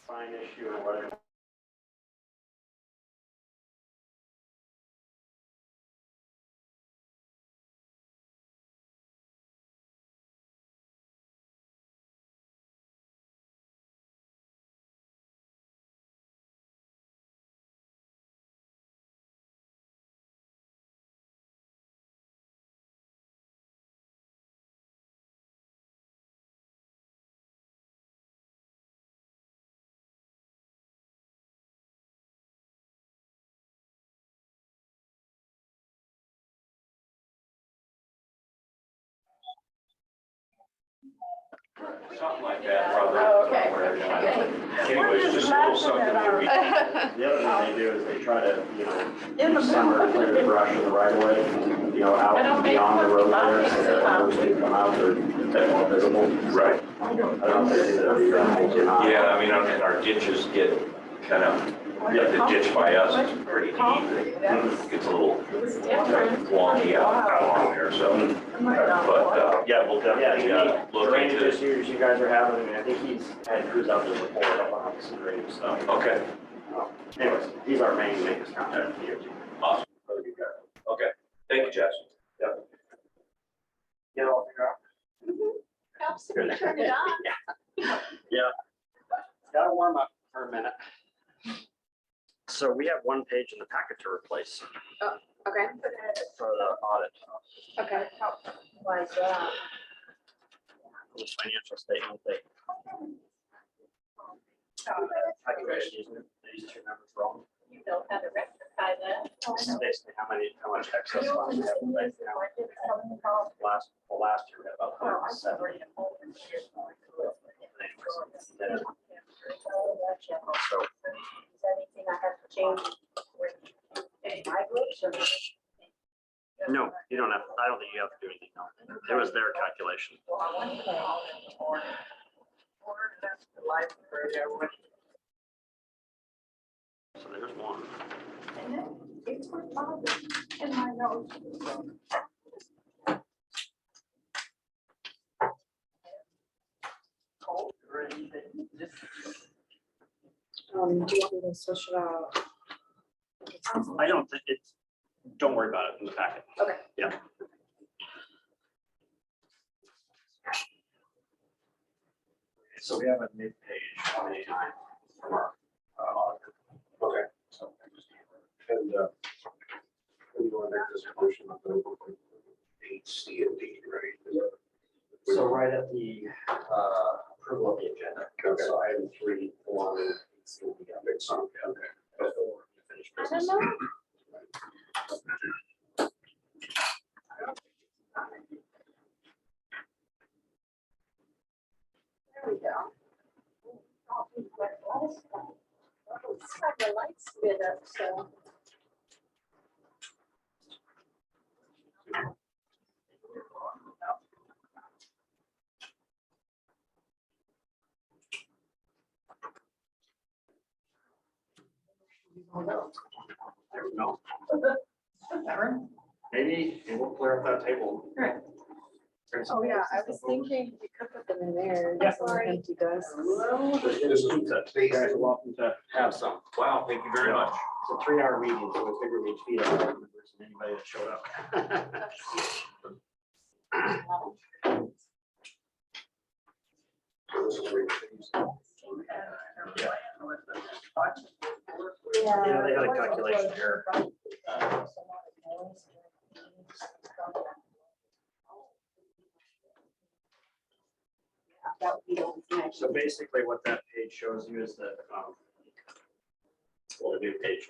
sign issue or whatever. Something like that, probably. Oh, okay. Anyways, just a little something that we. The other thing they do is they try to, each summer clear the brush of the right of way, out beyond the road there, so that those two come out, they're a bit more visible. Right. I don't know if they do that every year, I think, Yeah, I mean, and our ditches get kind of, the ditch by us is pretty deep. It gets a little wonky out along there, so. But, yeah, we'll definitely look Drainage into it. issues you guys are having, I mean, I think he's had crews out there before, up on some drainage stuff. Okay, Anyways, he's our main maintenance contact here. awesome. Really good guy. Okay, thank you, Jess. Yep. Get it all figured out? Helps if you turn it on. Yeah. Gotta warm up for a minute. So we have one page in the packet to replace Okay, for the audit. okay. Why is that? The financial statement, they calculation using these two numbers wrong. You know how to rectify that. It's basically how much excess funds we have in the bank now. Last year we had about 107. So Anything I have to change? My groups or? no, you don't have, I don't think you have to do anything. No. It was their calculation. So there's one. It's for father in my notes. Do you want me to switch it out? I don't think it's, don't worry about it in the packet. Okay. Yeah. So we have a mid-page 189 from our auditor. Okay. And we want to make this motion of the eight C and D, right? So right at the approval of the agenda. Okay. So item 3, along with Big sum, okay. before you finish I business. don't know. There we go. It's like the lights lit up, so. There we go. Maybe we'll clear up that table. Right. Oh, yeah, I was thinking you could put them in there. Yeah. Some empty desks. This is pizza. You guys are welcome to have some. Wow, thank you very much. It's a 3-hour meeting, so we figured we'd feed all the members and anybody that showed up. So this is where Yeah, they got a calculation here. That would be the only thing I So basically what that page shows you is the, well, the new page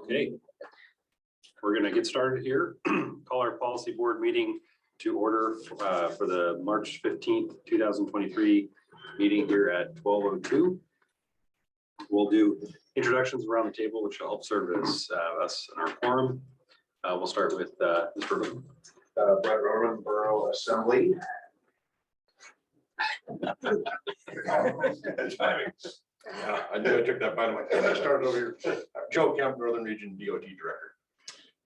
Okay. We're gonna get started here. Call our policy board meeting to order for the March 15th, 2023 meeting here at 12:02. We'll do introductions around the table, which will help serve as us in our quorum. We'll start with Mr. Rubin. Brett Roman, Borough Assembly. Timing. Yeah, I knew I took that bite of my head. I started over here. Joe Kemp, Northern Region DOT Director.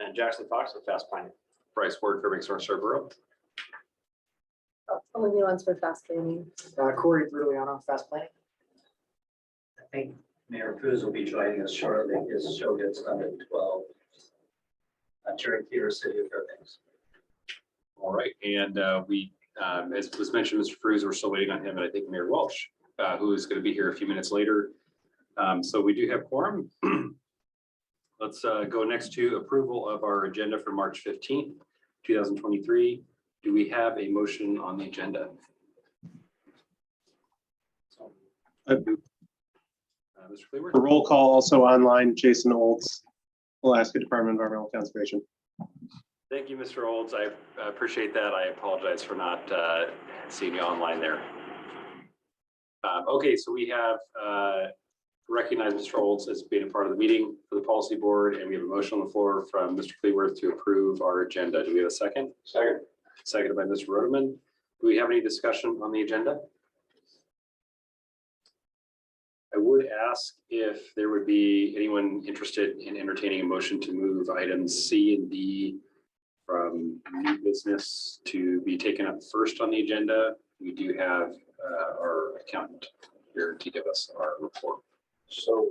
And Jackson Fox with Fast Planning. Bryce Ward, Fairbanks North Star Borough. Only ones for fast planning. Corey Bruliano, Fast Planning. I think Mayor Cruz will be joining us shortly. His show gets done at 12. During Theater City of Fairbanks. All right, and we, as was mentioned, Mr. Cruz, we're still waiting on him, and I think Mayor Welch, who is going to be here a few minutes later. So we do have quorum. Let's go next to approval of our agenda for March 15th, 2023. Do we have a motion on the agenda? Mr. Cleaver? The roll call also online, Jason Olds, Alaska Department of Environmental Conservation. Thank you, Mr. Olds. I appreciate that. I apologize for not seeing you online there. Okay, so we have recognized Mr. Olds as being a part of the meeting for the policy board, and we have a motion on the floor from Mr. Cleworth to approve our agenda. Do we have a second? Second. Seconded by Mr. Rodeman. Do we have any discussion on the agenda? I would ask if there would be anyone interested in entertaining a motion to move items C and D from new business to be taken up first on the agenda. We do have our accountant here to give us our report. So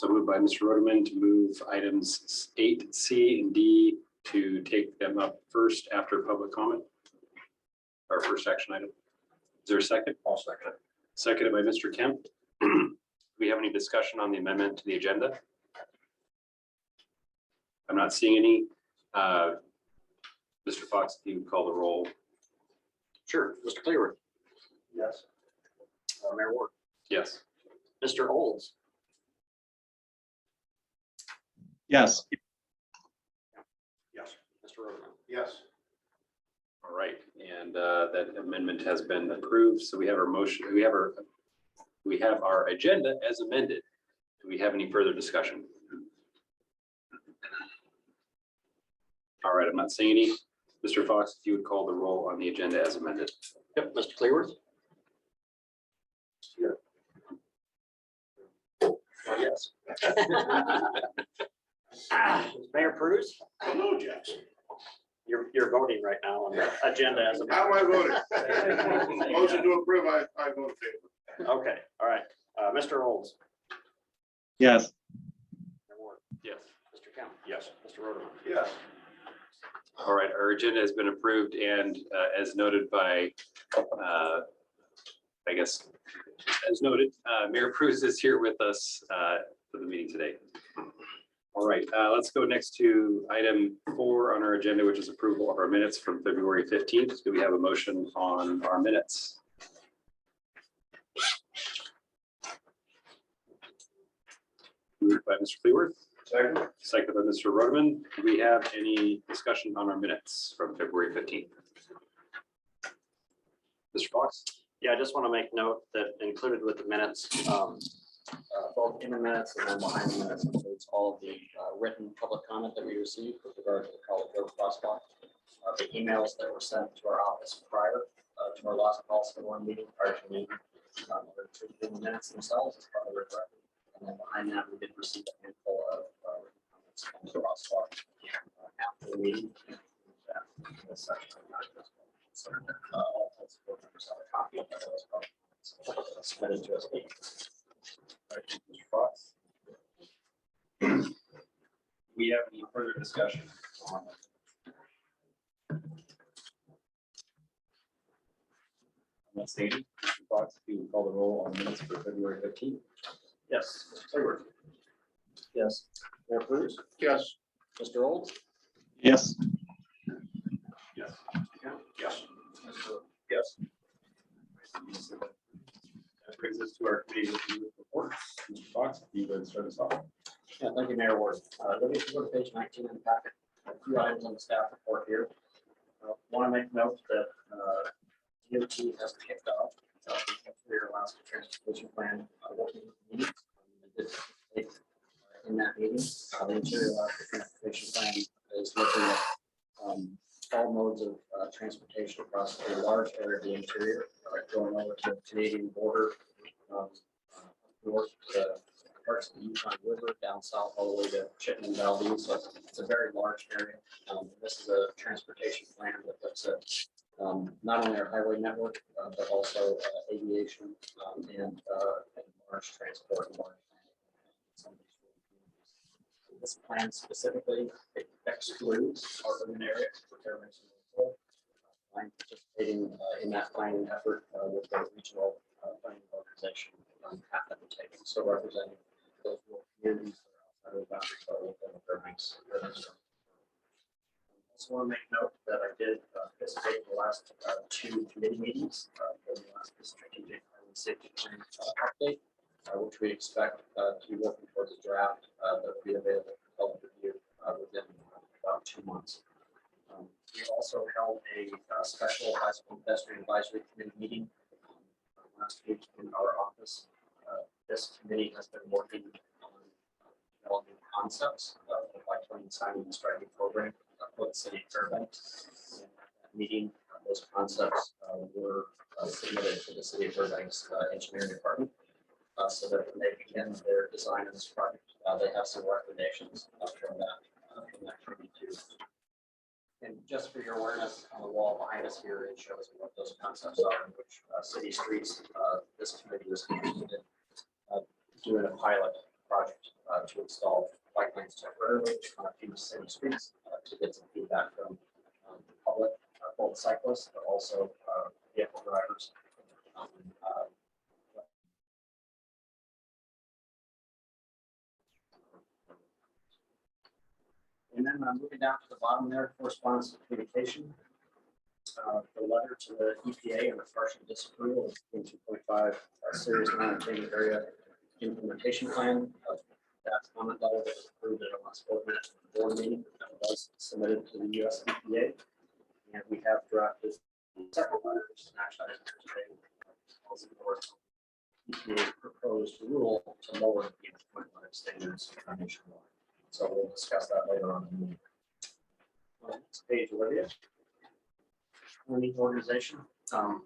moved by Mr. Rodeman to move items 8C and D to take them up first after public comment. Our first action item. Is there a second? I'll second it. Seconded by Mr. Kemp. Do we have any discussion on the amendment to the agenda? I'm not seeing any. Mr. Fox, if you would call the roll. Sure, Mr. Cleaver. Yes. Mayor Ward. Yes. Mr. Olds. Yes. Yes. Mr. Rodeman. Yes. All right, and that amendment has been approved. So we have our motion, we have our agenda as amended. Do we have any further discussion? All right, I'm not seeing any. Mr. Fox, if you would call the roll on the agenda as amended. Yep, Mr. Cleaworth. Yes. Mayor Cruz, Hello, Jackson. you're voting right now on the agenda as a. How am I voting? Motion to approve, I vote in favor. Okay, all right. Mr. Olds. Yes. Mayor Ward. Yes. Mr. Kemp. Yes. Mr. Rodeman. Yes. All right, our agenda has been approved, and as noted by, I guess, as noted, Mayor Cruz is here with us for the meeting today. All right, let's go next to item 4 on our agenda, which is approval of our minutes from February 15th. Do we have a motion on our minutes? Moved by Mr. Cleworth. Second. Seconded by Mr. Rodeman. Do we have any discussion on our minutes from February 15th? Mr. Fox? Yeah, I just want to make note that included with the minutes, both in the minutes and then behind the minutes includes all of the written public comment that we received with regard to the College Road crosswalk. The emails that were sent to our office prior to our last policy board meeting, prior to the meeting, were included in the minutes themselves as part of the record. And then behind that, we did receive a handful of written comments on the crosswalk after the meeting. This section, so, all types of board members have a copy of those comments submitted to us. Mr. Fox? We have any further discussion on that statement? Mr. Fox, if you would call the roll on minutes for February 15th. Yes, Mr. Cleaworth. Yes. Mayor Cruz. Yes. Mr. Olds. Yes. Yes. Yes. Yes. That brings us to our committee review reports. Mr. Fox, if you would start us off. Yeah, thank you, Mayor Ward. Looking to go to page 19 in the packet, a few items on the staff report here. Want to make note that DOT has kicked off your Alaska Transportation Plan working meeting. It did take, in that meeting, the Interior Alaska Transportation Plan is looking at all modes of transportation across a large area of the interior, going over to the Canadian border, north to parts of the Yukon River, down south all the way to Chittenden Valley. So it's a very large area. This is a transportation plan that looks at not only our highway network, but also aviation and large transport. And large this plan specifically excludes urban areas for Fairbanks and Louisville. I'm participating in that planning effort with the regional planning organization at the table. So representing those rural communities that are outside of the boundaries of the Fairbanks. I also want to make note that I did participate in the last two committee meetings for the last strategic safety plan update, which we expect to be working towards a draft that will be available for public review within about 2 months. We also held a special high school pedestrian advisory committee meeting last week in our office. This committee has been working on developing concepts of the bike lane signing and striping program for the city of Fairbanks. In that meeting, those concepts were submitted to the city of Fairbanks engineering department so that when they begin their design of this project, they have some recommendations from that committee too. And just for your awareness, on the wall behind us here, it shows what those concepts are, and which city streets this committee was interested in doing a pilot project to install bike lanes temporarily on a few city streets to get some feedback from the public, both cyclists, but also vehicle drivers. And then moving down to the bottom there, correspondence and communication. The letter to the EPA and the partial disapproval of the 2.5 Serious Non-Entertainment Area Implementation Plan. That comment letter was approved at a last board meeting that was submitted to the US EPA. And we have drafted several letters, actually today, EPA's proposed rule to lower the 2.5 standards nationwide. So we'll discuss that later on in the meeting. Next page, Olivia. Learning organization.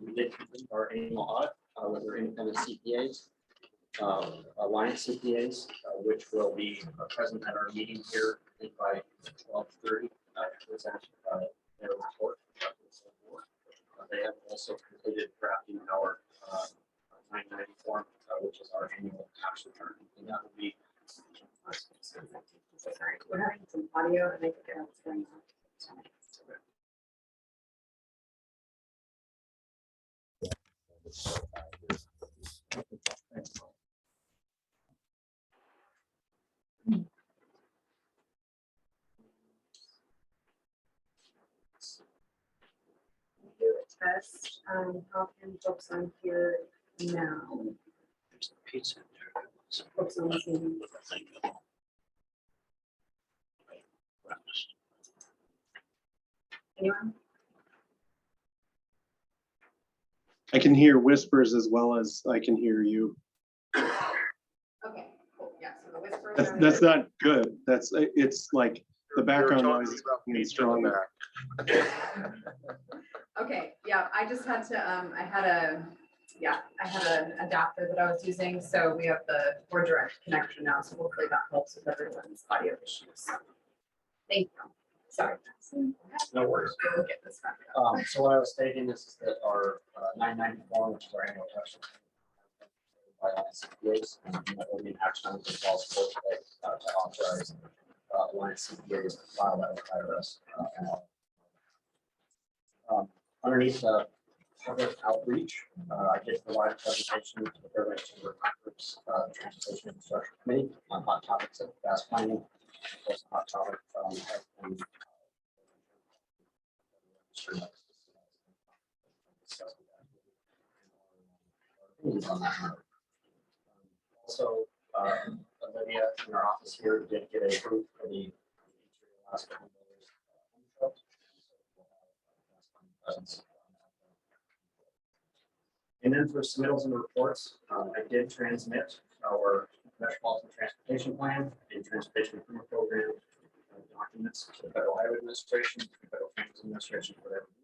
We did complete our annual audit with our independent CPAs, alliance CPAs, which will be present at our meeting here, I think by 12:30 to present their report. They have also completed drafting our 990 form, which is our annual tax return, and that will be. Sorry, we're having some audio and I think what's going on. Do a test. How can folks on here now? There's a pizza there. Folks on Zoom. Anyone? I can hear whispers as well as I can hear you. Okay, cool. Yeah, so the whisper. That's not good. It's like the background noise is getting stronger. Okay, yeah, I just had to, I had an adapter that I was using, so we have the more direct connection now, so hopefully that helps with everyone's audio issues. So, thank you. Sorry. No worries. We'll get this back up. So what I was stating is that our 990 form, which is our annual tax return, by CPAs, and that will be an action item that calls for today to authorize alliance CPAs to file that with IRS. Underneath the public outreach, I did provide a presentation to the Fairbanks Chamber of Commerce Transportation Infrastructure Committee on hot topics of fast planning. That's a hot topic on that matter. Also, Olivia in our office here did get a proof for the last couple of years. And then for submittals and reports, I did transmit our Metropolitan Transportation Plan and Transportation Improvement Program documents to the Federal Highway Administration, the Federal Transit Administration for their review.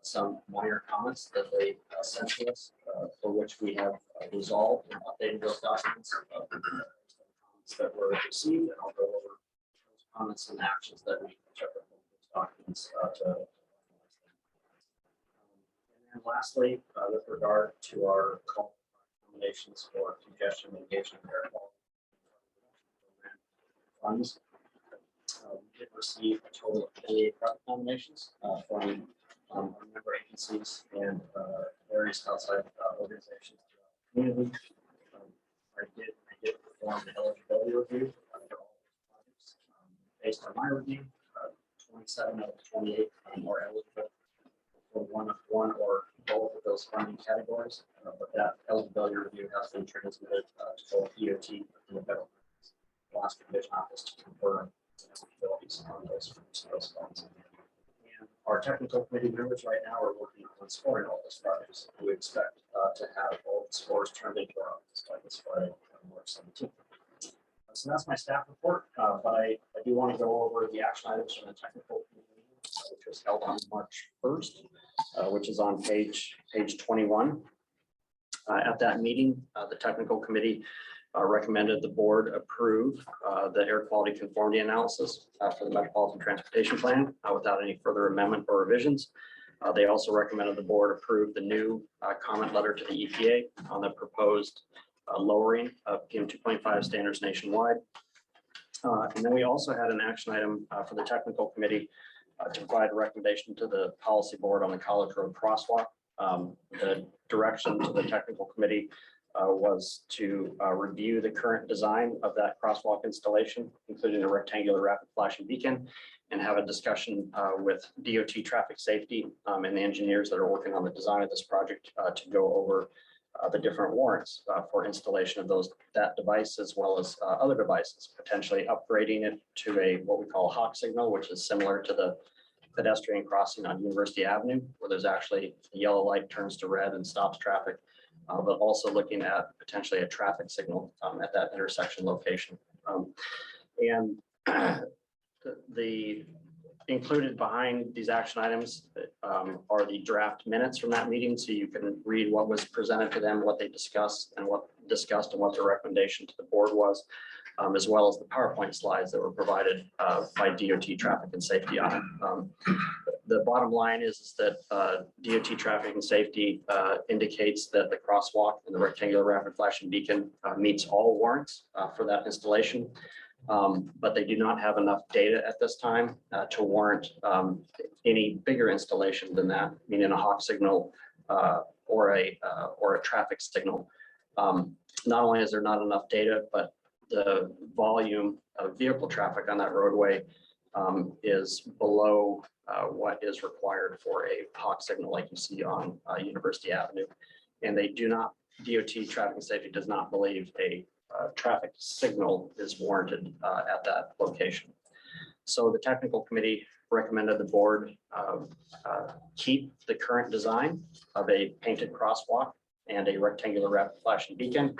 Some minor comments that they sent to us, for which we have resolved and updated those documents. Comments that were received, and I'll go over those comments and actions that we took with those documents to. And lastly, with regard to our call recommendations for congestion mitigation and air quality funds, we did receive a total of 88 nominations from member agencies and various outside organizations throughout the community. I did perform an eligibility review for all projects. Based on my review, 27 out of 28 are eligible for one or both of those funding categories, but that eligibility review has been transmitted to both DOT and the federal Alaska Division Office to confirm eligibilities on those funds. And our technical committee members right now are working on scoring all those projects. We expect to have all the scores turned into our office by this Friday, March 17th. So that's my staff report, but I do want to go over the action items from the technical committee, which was held on March 1st, which is on page 21. At that meeting, the technical committee recommended the board approve the air quality conformity analysis for the Metropolitan Transportation Plan without any further amendment or revisions. They also recommended the board approve the new comment letter to the EPA on the proposed lowering of PM 2.5 standards nationwide. And then we also had an action item for the technical committee to provide a recommendation to the policy board on the College Road crosswalk. The direction to the technical committee was to review the current design of that crosswalk installation, including a rectangular rapid flashing beacon, and have a discussion with DOT traffic safety and the engineers that are working on the design of this project to go over the different warrants for installation of that device, as well as other devices, potentially upgrading it to what we call a hawk signal, which is similar to the pedestrian crossing on University Avenue, where there's actually a yellow light turns to red and stops traffic, but also looking at potentially a traffic signal at that intersection location. And the included behind these action items are the draft minutes from that meeting, so you can read what was presented to them, what they discussed, and what the recommendation to the board was, as well as the PowerPoint slides that were provided by DOT Traffic and Safety on it. The bottom line is that DOT Traffic and Safety indicates that the crosswalk and the rectangular rapid flashing beacon meets all warrants for that installation. But they do not have enough data at this time to warrant any bigger installation than that, meaning a hawk signal or a traffic signal. Not only is there not enough data, but the volume of vehicle traffic on that roadway is below what is required for a hawk signal like you see on University Avenue. And they do not, DOT Traffic and Safety does not believe a traffic signal is warranted at that location. So the technical committee recommended the board keep the current design of a painted crosswalk and a rectangular rapid flashing beacon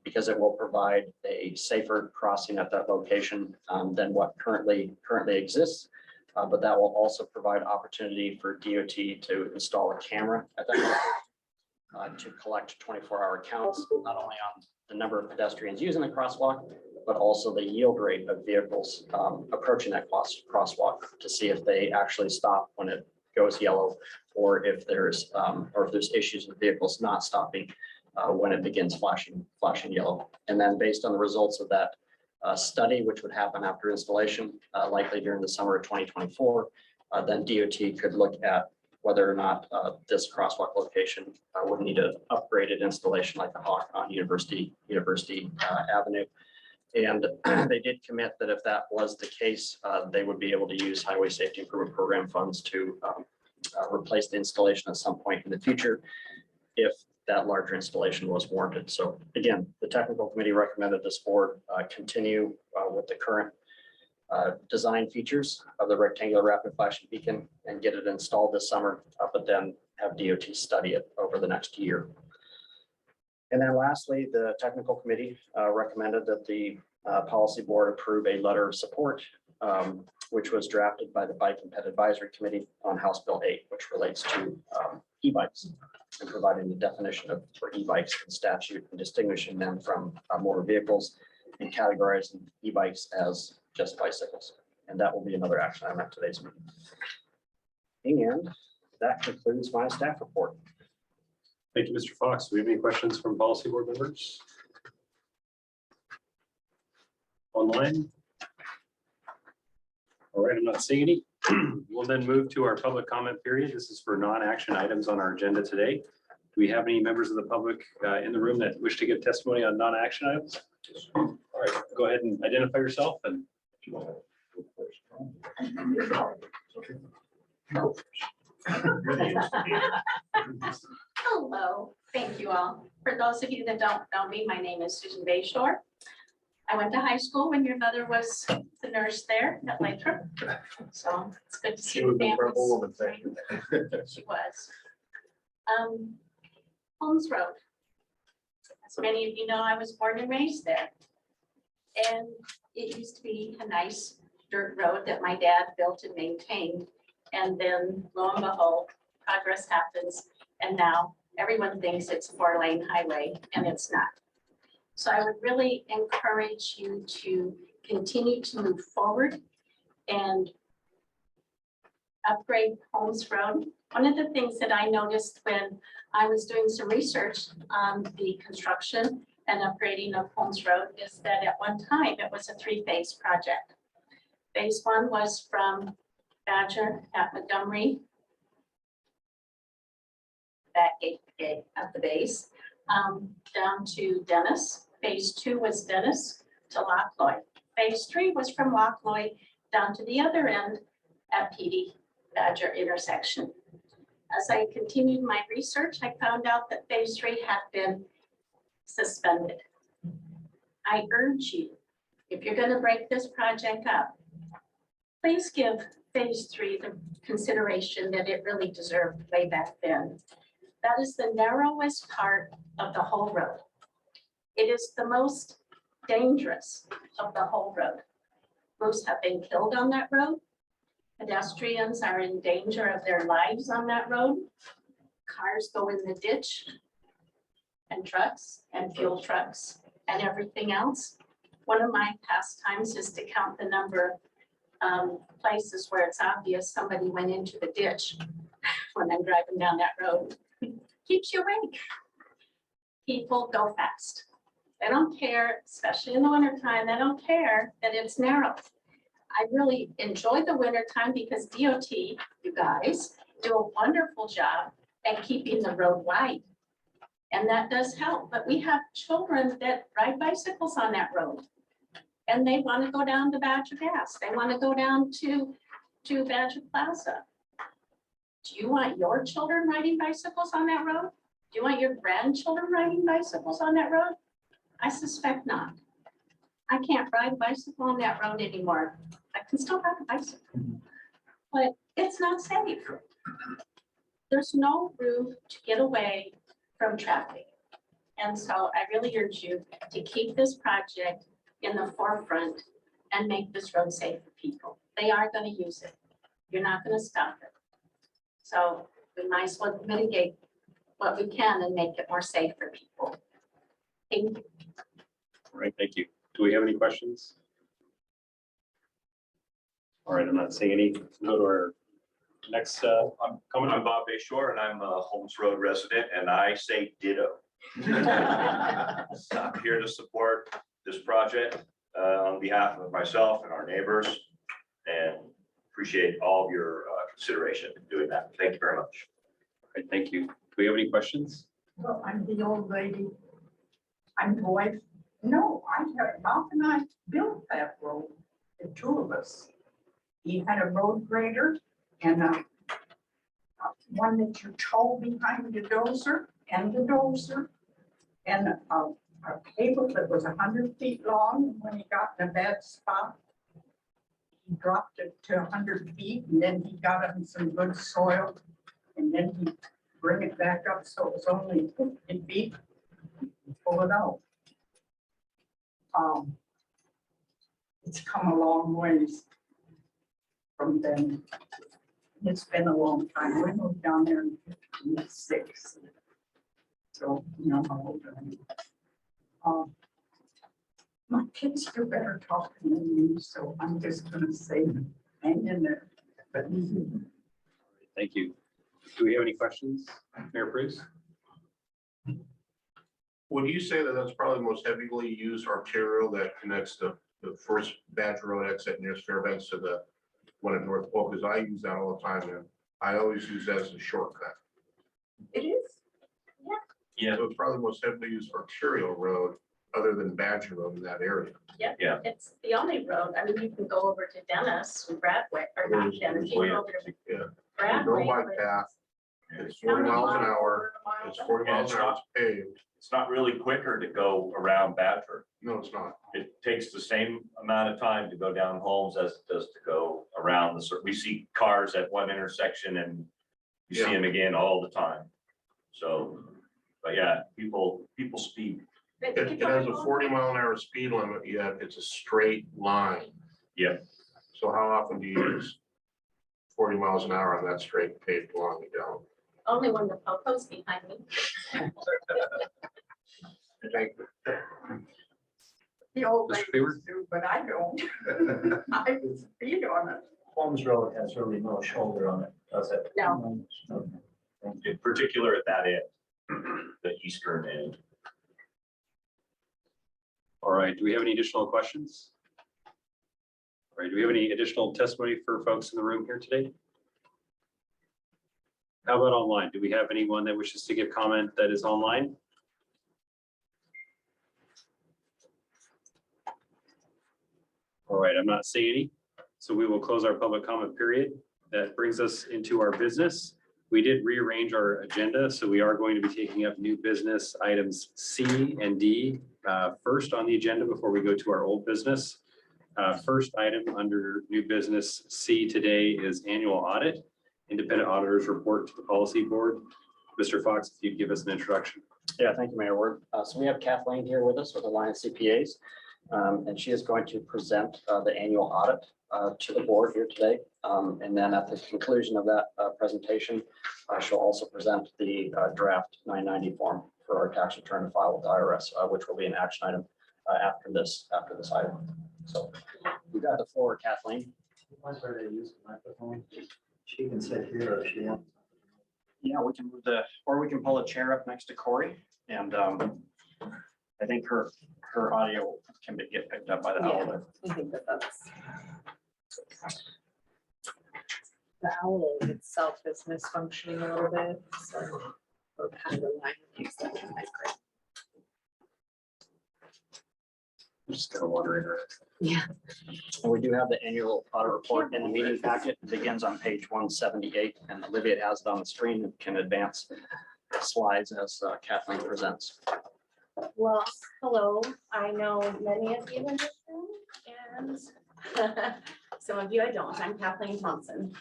because it will provide a safer crossing at that location than what currently exists. But that will also provide opportunity for DOT to install a camera at that to collect 24-hour counts, not only on the number of pedestrians using the crosswalk, but also the yield rate of vehicles approaching that crosswalk to see if they actually stop when it goes yellow, or if there's issues with vehicles not stopping when it begins flashing yellow. And then based on the results of that study, which would happen after installation, likely during the summer of 2024, then DOT could look at whether or not this crosswalk location would need an upgraded installation like the Hawk on University Avenue. And they did commit that if that was the case, they would be able to use Highway Safety Improvement Program funds to replace the installation at some point in the future. If that larger installation was warranted. So again, the technical committee recommended this board continue with the current design features of the rectangular rapid flashing beacon and get it installed this summer, but then have DOT study it over the next year. And then lastly, the technical committee recommended that the policy board approve a letter of support, which was drafted by the Bike and Ped Advisory Committee on House Bill 8, which relates to e-bikes and providing the definition of for e-bikes in statute and distinguishing them from motor vehicles and categorizing e-bikes as just bicycles. And that will be another action item at today's meeting. And that concludes my staff report. Thank you, Mr. Fox. Do we have any questions from policy board members? Online? All right, I'm not seeing any. We'll then move to our public comment period. This is for non-action items on our agenda today. Do we have any members of the public in the room that wish to give testimony on non-action items? All right, go ahead and identify yourself and. Hello, thank you all. For those of you that don't know me, my name is Susan Bayshore. I went to high school when your mother was the nurse there at Lathrop. So it's good to see She the was an incredible families. woman, thank you. She was. Holmes Road. As many of you know, I was born and raised there. And it used to be a nice dirt road that my dad built and maintained. And then lo and behold, progress happens. And now everyone thinks it's a 4-lane highway and it's not. So I would really encourage you to continue to move forward and upgrade Holmes Road. One of the things that I noticed when I was doing some research on the construction and upgrading of Holmes Road is that at one time it was a 3-phase project. Phase 1 was from Badger at Montgomery, that gate at the base, down to Dennis. Phase 2 was Dennis to Lockloy. Phase 3 was from Lockloy down to the other end at PD Badger intersection. As I continued my research, I found out that Phase 3 had been suspended. I urge you, if you're going to break this project up, please give Phase 3 the consideration that it really deserved way back then. That is the narrowest part of the whole road. It is the most dangerous of the whole road. Moose have been killed on that road. Pedestrians are in danger of their lives on that road. Cars go in the ditch, and trucks and fuel trucks and everything else. One of my pastimes is to count the number of places where it's obvious somebody went into the ditch when I'm driving down that road. Keeps you awake. People go fast. They don't care, especially in the wintertime, they don't care that it's narrow. I really enjoy the wintertime because DOT, you guys, do a wonderful job at keeping the road wide. And that does help, but we have children that ride bicycles on that road. And they want to go down to Badger Gas. They want to go down to Badger Plaza. Do you want your children riding bicycles on that road? Do you want your grandchildren riding bicycles on that road? I suspect not. I can't ride a bicycle on that road anymore. I can still ride a bicycle, but it's not safe. There's no room to get away from traffic. And so I really urge you to keep this project in the forefront and make this road safe for people. They are going to use it. You're not going to stop it. So we might as well mitigate what we can and make it more safe for people. Thank you. All right, thank you. Do we have any questions? All right, I'm not seeing any. Go to our next comment. I'm Bob Bayshore and I'm a Holmes Road resident and I say ditto. I'm here to support this project on behalf of myself and our neighbors and appreciate all of your consideration in doing that. Thank you very much. All right, thank you. Do we have any questions? Well, I'm the old lady. I'm the wife. No, Bob and I built that road, the two of us. He had a road grader and one that you tow behind the dozer, and the dozer and a cable that was 100 feet long. And when he got in a bad spot, he dropped it to 100 feet and then he got it in some good soil. And then he bring it back up so it was only 50 feet. Pull it out. It's come a long ways from then. It's been a long time. We moved down there in 56. So, you know how old I am. My kids do better talking than me, so I'm just gonna say, hang in there. Thank you. Do we have any questions, Mayor Bruce? Would you say that that's probably the most heavily used arterial that connects the first Badger Road exit near Fairbanks to the one at North Pole? Because I use that all the time, and I always use that as a shortcut. It is. Yeah, So it's probably the most heavily used arterial road other than Badger Road in that area. It's the only road. I mean, you can go over to Dennis and Bradway, or not Dennis, you can go over to Yeah. Bradway. No bike path. It's 40 miles an hour. It's 40 miles an hour. It's paved. it's not really quicker to go around Badger. No, it's not. It takes the same amount of time to go down Holmes as it does to go around we see cars at one intersection and you see Yeah. them again all the time. So, but yeah, people speed. It has a 40-mile-an-hour speed limit, yet it's a straight line. Yep. So how often do you use 40 miles an hour on that straight paved line? You don't. Only when the popo's behind me. Thank you. The old Mr. ladies Favor? do, but I don't. I speed on it. Holmes Road has really no shoulder on it, does it? No. In particular at that end, the eastern end. All right, do we have any additional questions? All right, do we have any additional testimony for folks in the room here today? How about online? Do we have anyone that wishes to give comment that is online? All right, I'm not seeing any, so we will close our public comment period. That brings us into our business. We did rearrange our agenda, so we are going to be taking up new business items C and D first on the agenda before we go to our old business. First item under new business C today is annual audit, independent auditors report to the policy board. Mr. Fox, if you'd give us an introduction. Yeah, thank you, Mayor Ward. So we have Kathleen here with us with Alliance CPAs. And she is going to present the annual audit to the board here today. And then at the conclusion of that presentation, she'll also present the draft 990 form for our tax return to file with the IRS, which will be an action item after this item. So you got the floor, Kathleen. Wants her to use the microphone. She can sit here if she wants. Yeah, we can move or we can pull a chair up next to Corey. And I think her audio can get picked up by the owl. I think that's. The owl itself is misfunctioning a little bit, so we're kind of relying on use that mic. I'm just kind of wondering. Yeah. And we do have the annual audit report in the meeting packet. It begins on page 178, and Olivia has it on the screen and can advance slides as Kathleen presents. Well, hello, I know many of you in this room and some of you I don't. I'm Kathleen Thompson,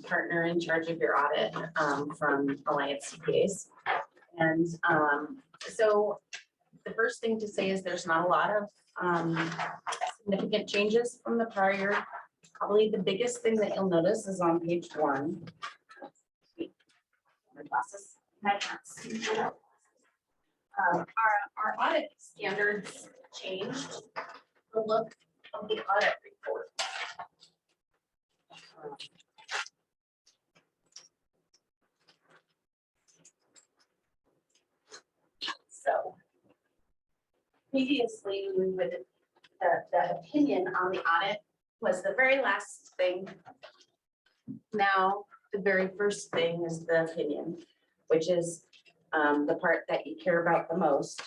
partner in charge of your audit from Alliance CPAs. And so the first thing to say is there's not a lot of significant changes from the prior year. Probably the biggest thing that you'll notice is on page 1. My glasses. I can't see. Our audit standards changed the look of the audit report. So previously, we would, the opinion on the audit was the very last thing. Now, the very first thing is the opinion, which is the part that you care about the most,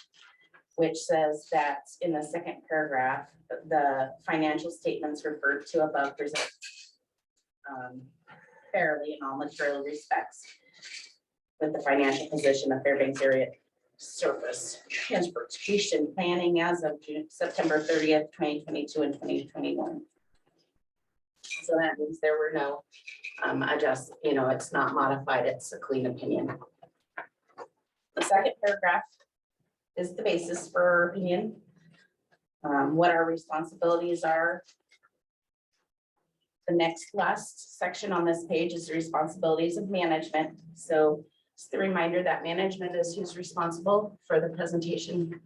which says that in the second paragraph, the financial statements referred to above present fairly in all material respects. with the financial position of Fairbanks area surface transportation planning as of September 30th, 2022 and 2021. So that means there were no it's not modified, it's a clean opinion. The second paragraph is the basis for our opinion. What our responsibilities are. The next last section on this page is the responsibilities of management. So it's the reminder that management is who's responsible for the presentation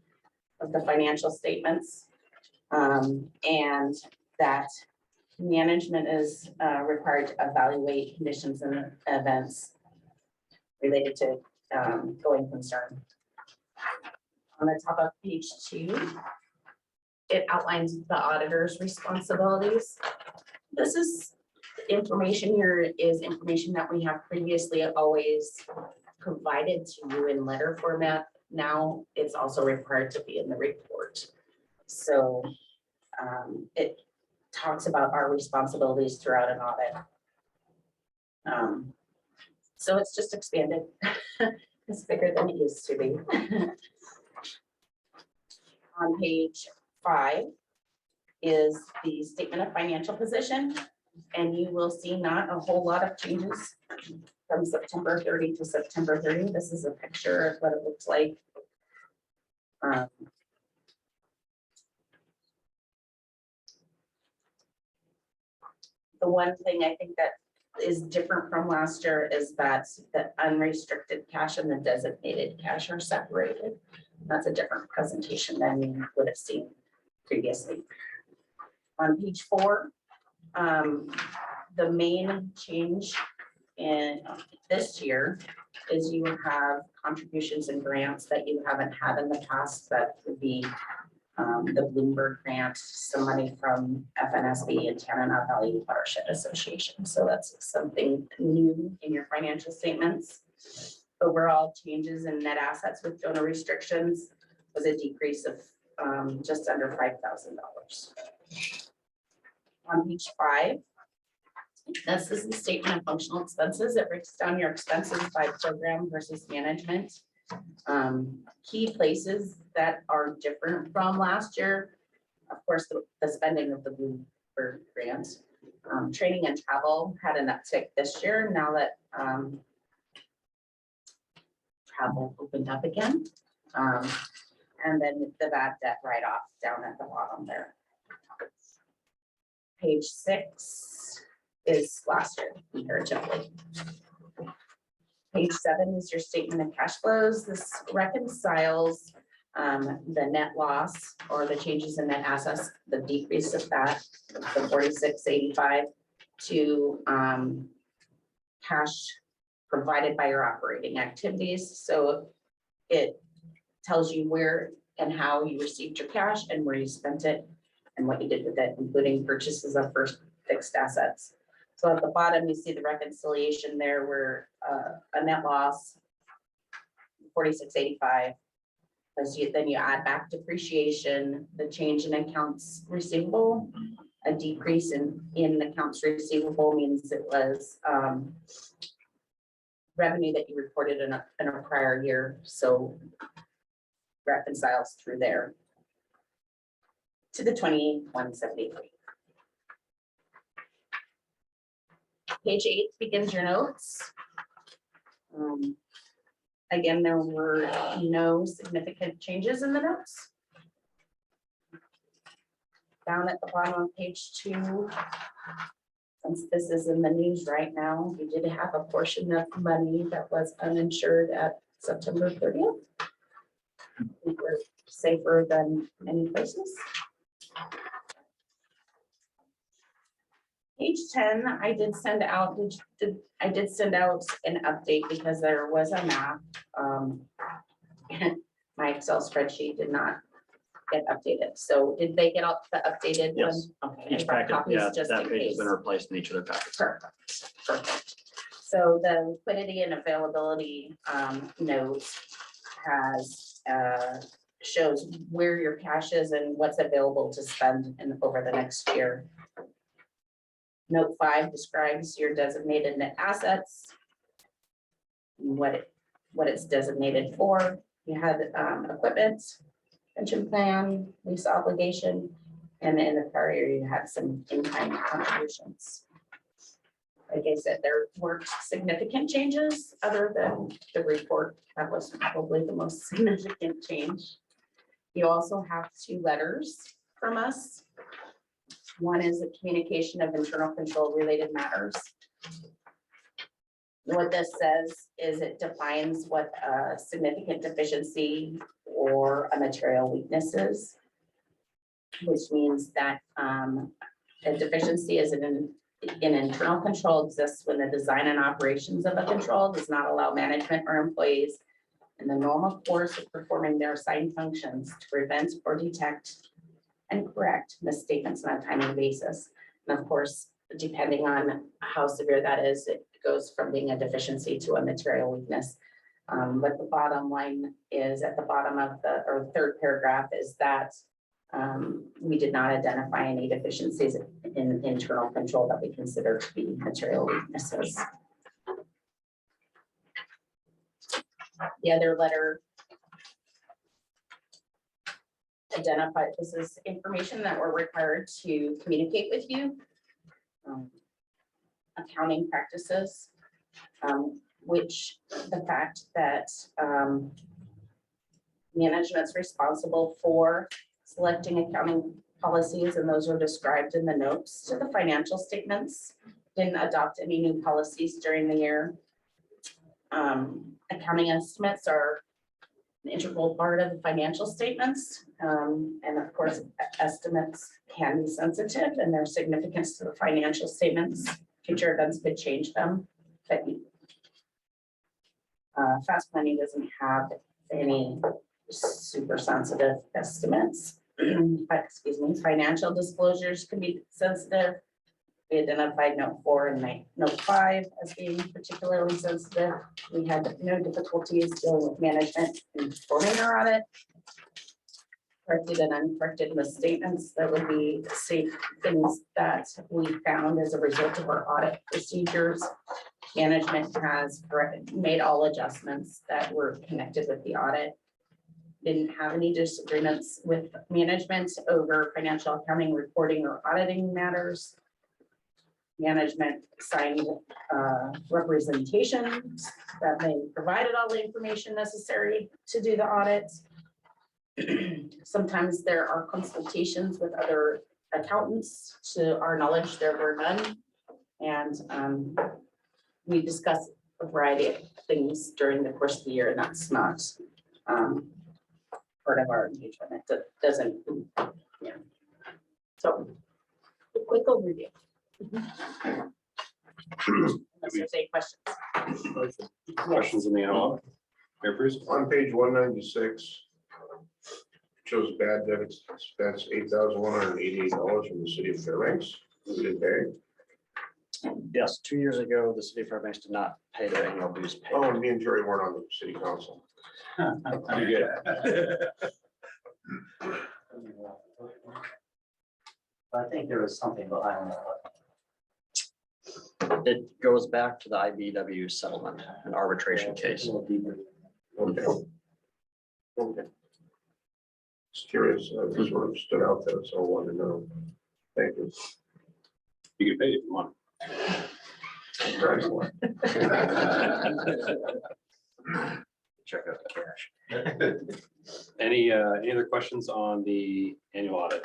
of the financial statements. And that management is required to evaluate conditions and events related to going concern. On the top of page 2, it outlines the auditor's responsibilities. This is information here is information that we have previously always provided to you in letter format. Now it's also required to be in the report. So it talks about our responsibilities throughout an audit. So it's just expanded. It's bigger than it used to be. On page 5 is the statement of financial position, and you will see not a whole lot of changes from September 30 to September 30. This is a picture of what it looks like. The one thing I think that is different from last year is that the unrestricted cash and the designated cash are separated. That's a different presentation than you would have seen previously. On page 4, the main change in this year is you have contributions and grants that you haven't had in the past. That would be the Bloomberg grant, some money from FNSB and Tanana Valley Watershed Association. So that's something new in your financial statements. Overall changes in net assets with donor restrictions was a decrease of just under $5,000. On page 5, this is the statement of functional expenses. It breaks down your expenses by program versus management. Key places that are different from last year, of course, the spending of the Bloomberg grant. Training and travel had an uptick this year now that travel opened up again. And then the bad debt write-off down at the bottom there. Page 6 is last year comparatively. Page 7 is your statement of cash flows. This reconciles the net loss or the changes in net assets, the decrease of that, the 4685 to cash provided by your operating activities. So it tells you where and how you received your cash and where you spent it and what you did with it, including purchases of first fixed assets. So at the bottom, you see the reconciliation there where a net loss, 4685. Then you add back depreciation, the change in accounts receivable, a decrease in accounts receivable means it was revenue that you reported in a prior year. So reconciles through there to the 2173. Page 8 begins your notes. Again, there were no significant changes in the notes. Down at the bottom of page 2, since this is in the news right now, we did have a portion of money that was uninsured at September 30th. We were safer than many places. Page 10, I did send out an update because there was a map. My Excel spreadsheet did not get updated. So did they get out the updated one? Yes. Okay. Each I brought packet, copies yeah, just that in page has case. been replaced in each of their packets. Perfect. So the liquidity and availability note has shows where your cash is and what's available to spend over the next year. Note 5 describes your designated net assets, what what it's designated for. You had equipment, pension plan, lease obligation, and in the prior year, you had some in-kind contributions. Like I said, there weren't significant changes other than the report. That was probably the most significant change. You also have 2 letters from us. One is a communication of internal control related matters. What this says is it defines what a significant deficiency or a material weakness is, which means that a deficiency is an internal control exists when the design and operations of a control does not allow management or employees in the normal course of performing their assigned functions to prevent or detect and correct misstatements on a timely basis. And of course, depending on how severe that is, it goes from being a deficiency to a material weakness. But the bottom line is at the bottom of the, or third paragraph is that we did not identify any deficiencies in internal control that we consider to be material weaknesses. The other letter identified, this is information that we're required to communicate with you. Accounting practices, which the fact that management's responsible for selecting accounting policies, and those are described in the notes to the financial statements. Didn't adopt any new policies during the year. Accounting estimates are an integral part of the financial statements. And of course, estimates can be sensitive and their significance to the financial statements. Future events could change them. But Fast Money doesn't have any super sensitive estimates. Excuse me, financial disclosures can be sensitive. We identified note 4 and note 5 as being particularly sensitive. We had no difficulties dealing with management in performing our audit. Corrected and uncorrected misstatements that would be safe things that we found as a result of our audit procedures. Management has made all adjustments that were connected with the audit. Didn't have any disagreements with management over financial accounting, reporting, or auditing matters. Management signed representations that they provided all the information necessary to do the audits. Sometimes there are consultations with other accountants. To our knowledge, there were none. And we discussed a variety of things during the course of the year, and that's not part of our engagement. It doesn't, yeah. So, a quick overview. Unless there's any questions. Questions in the aisle? Mayor Bruce? On page 196, shows bad debt expense $8,188 from the city of Fairbanks. We didn't pay. Yes, 2 years ago, the city of Fairbanks did not pay their annual dues Oh, payment. and me and Jerry weren't on the city council. I think there was something behind that. It goes back to the IBW settlement, an arbitration case. Okay. Okay. Just curious, this sort of stood out there, so I wanted to know. Thank you. You can pay if you want. Check out the cash. Any other questions on the annual audit?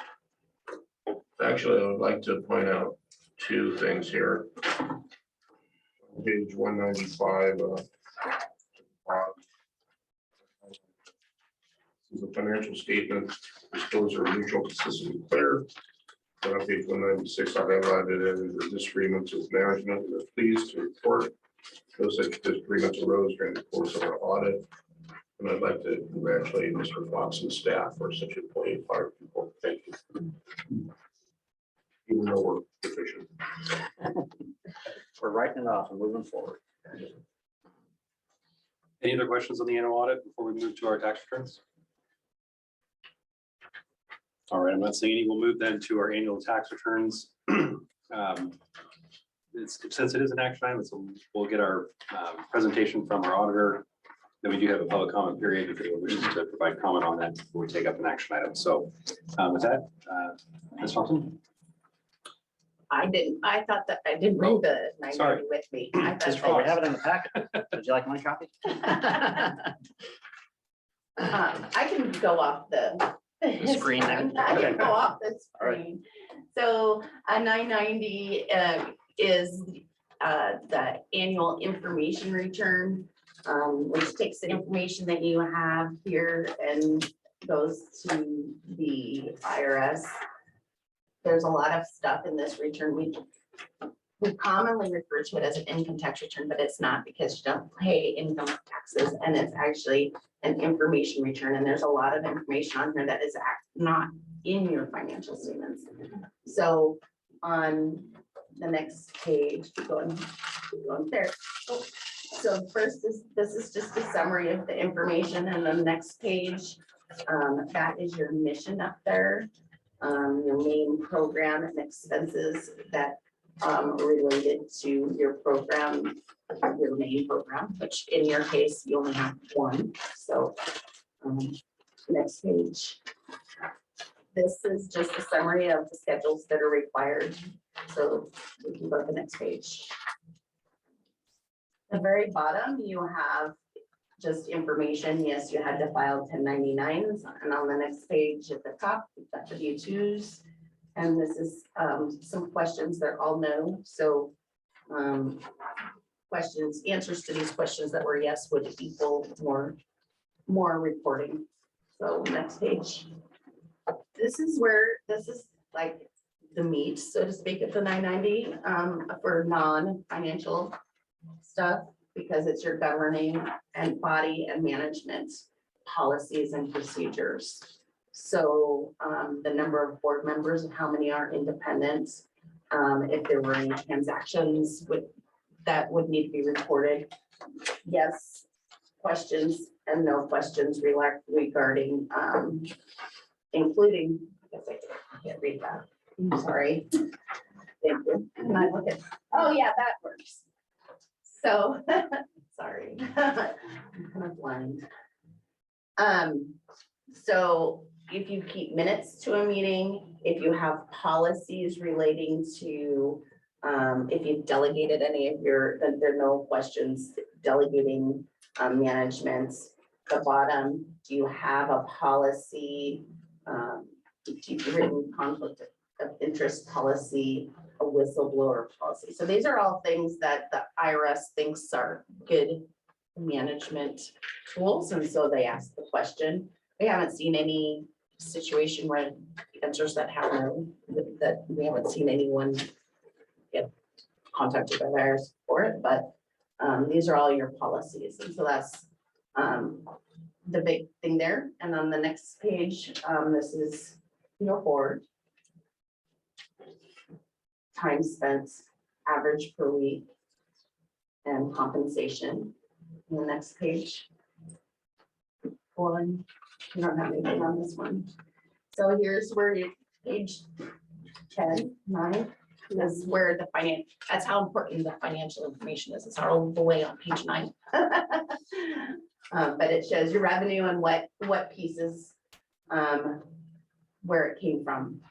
Actually, I would like to point out 2 things here. Page 195. This is a financial statement, disclosure of mutual consistent and clear. Then on page 196, I've highlighted in the disagreements with management. We're pleased to report those disagreements arose during the course of our audit. And I'd like to congratulate Mr. Fox and staff for such a 25 people. Thank you. Even though we're deficient. We're writing it off and moving forward. Any other questions on the annual audit before we move to our tax returns? All right, I'm not seeing any. We'll move then to our annual tax returns. Since it is an action item, so we'll get our presentation from our auditor. Then we do have a public comment period if anyone wishes to provide comment on that before we take up an action item. So with that, Ms. Thompson? I thought that, I didn't bring the sorry. 990 with me. I thought Oh, we that- have it in the packet. Would you like my copy? I can go off the. screen there? I can Okay. go off the All right. screen. So a 990 is the annual information return, which takes the information that you have here and goes to the IRS. There's a lot of stuff in this return. We commonly refer to it as an income tax return, but it's not because you don't pay income taxes, and it's actually an information return, and there's a lot of information on here that is not in your financial statements. So on the next page, going there. Oh, so first this is just a summary of the information, and then the next page, that is your mission up there. Your main program and expenses that related to your program, your main program, which in your case, you only have one. So next page. This is just a summary of the schedules that are required. So we can go to the next page. The very bottom, you have just information. Yes, you had to file 1099s, and on the next page at the top, you've got the W-2s. And this is some questions that all know. So questions, answers to these questions that were yes would equal more reporting. So next page. This is like the meat, so to speak, of the 990 for non-financial stuff, because it's your governing and body and management policies and procedures. So the number of board members and how many are independent, if there were any transactions that would need to be reported. Yes, questions and no questions regarding, including, I guess I can't read that. I'm sorry. Thank you. And I look at, oh yeah, that works. So, sorry. I'm kind of blind. So if you keep minutes to a meeting, if you have policies relating to, if you've delegated any of then there are no questions, delegating management. The bottom, do you have a policy, you've written conflict of interest policy, a whistleblower policy. So these are all things that the IRS thinks are good management tools, and so they ask the question. We haven't seen any situation where answers that have no, that we haven't seen anyone get contacted by IRS for it, but these are all your policies, and so that's the big thing there. And on the next page, this is your board. Time spent, average per week, and compensation. On the next page. One, you don't have anything on this one. So here's where you, page 10, 9, is where the that's how important the financial information is. It's all the way on page 9. But it shows your revenue and what pieces, where it came from.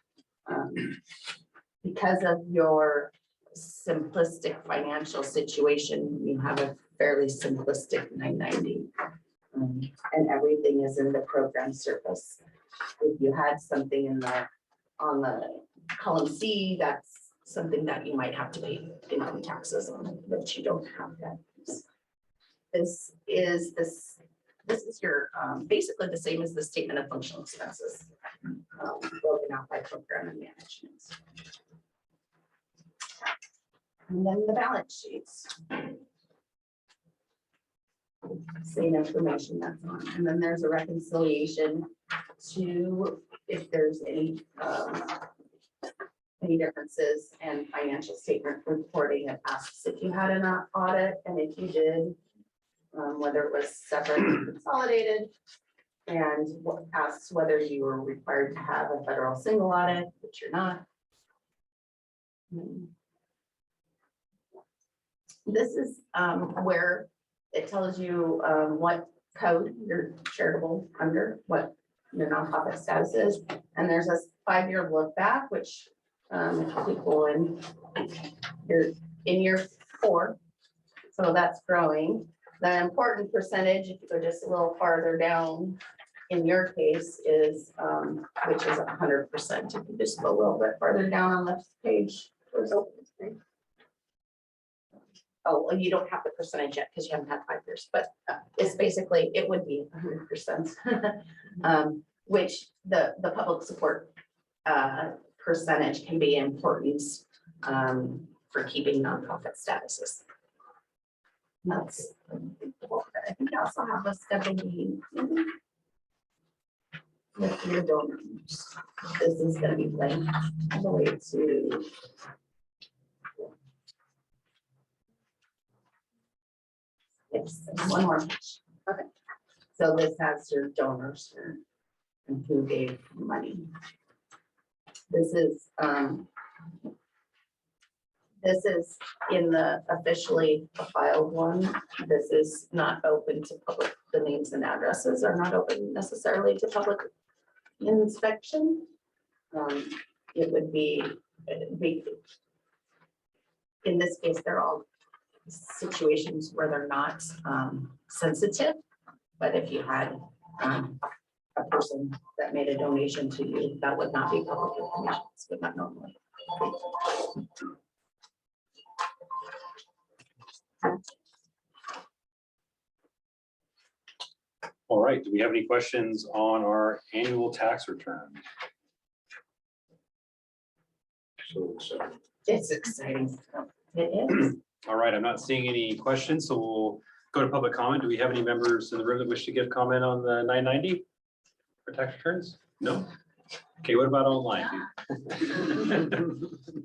Because of your simplistic financial situation, you have a fairly simplistic 990. And everything is in the program surface. If you had something on the column C, that's something that you might have to pay income taxes on, but you don't have that. This is your basically the same as the statement of functional expenses, broken out by program and management. And then the balance sheets. Same information that's on, and then there's a reconciliation to if there's any differences, and financial statement reporting. It asks if you had an audit, and if you did, whether it was separate or consolidated, and asks whether you were required to have a federal single audit, which you're not. This is where it tells you what code, your charitable under what your nonprofit status is. And there's a 5-year look back, which people in year 4. So that's growing. The important percentage, if you go just a little farther down, in your case is, which is 100%. If you just go a little bit farther down on the page. Oh, you don't have the percentage yet because you haven't had 5 years, but it's basically, it would be 100%. Which the public support percentage can be important for keeping nonprofit statuses. That's, I think I also have a schedule meeting with your donors. This is gonna be linked all the way to. It's one more page. Okay. So this has your donors here and who gave money. This is in the officially filed one. This is not open to public. The names and addresses are not open necessarily to public inspection. It would be, in this case, they're all situations where they're not sensitive. But if you had a person that made a donation to you, that would not be public information. This would not normally. All right, do we have any questions on our annual tax return? So, It's exciting. It is. All right, I'm not seeing any questions, so we'll go to public comment. Do we have any members in the room that wish to give comment on the 990 for tax returns? No? Okay, what about online?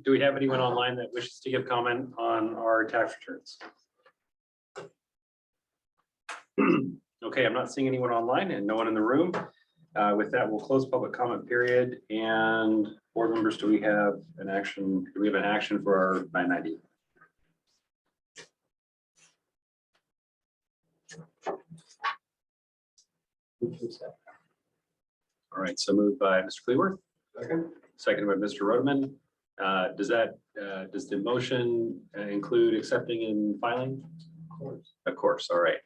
Do we have anyone online that wishes to give comment on our tax returns? Okay, I'm not seeing anyone online and no one in the room. With that, we'll close public comment period. And board members, do we have an action? Do we have an action for our 990? All right, so moved by Mr. Cleaworth. Seconded by Mr. Rodeman. Does the motion include accepting and filing? Of course, all right.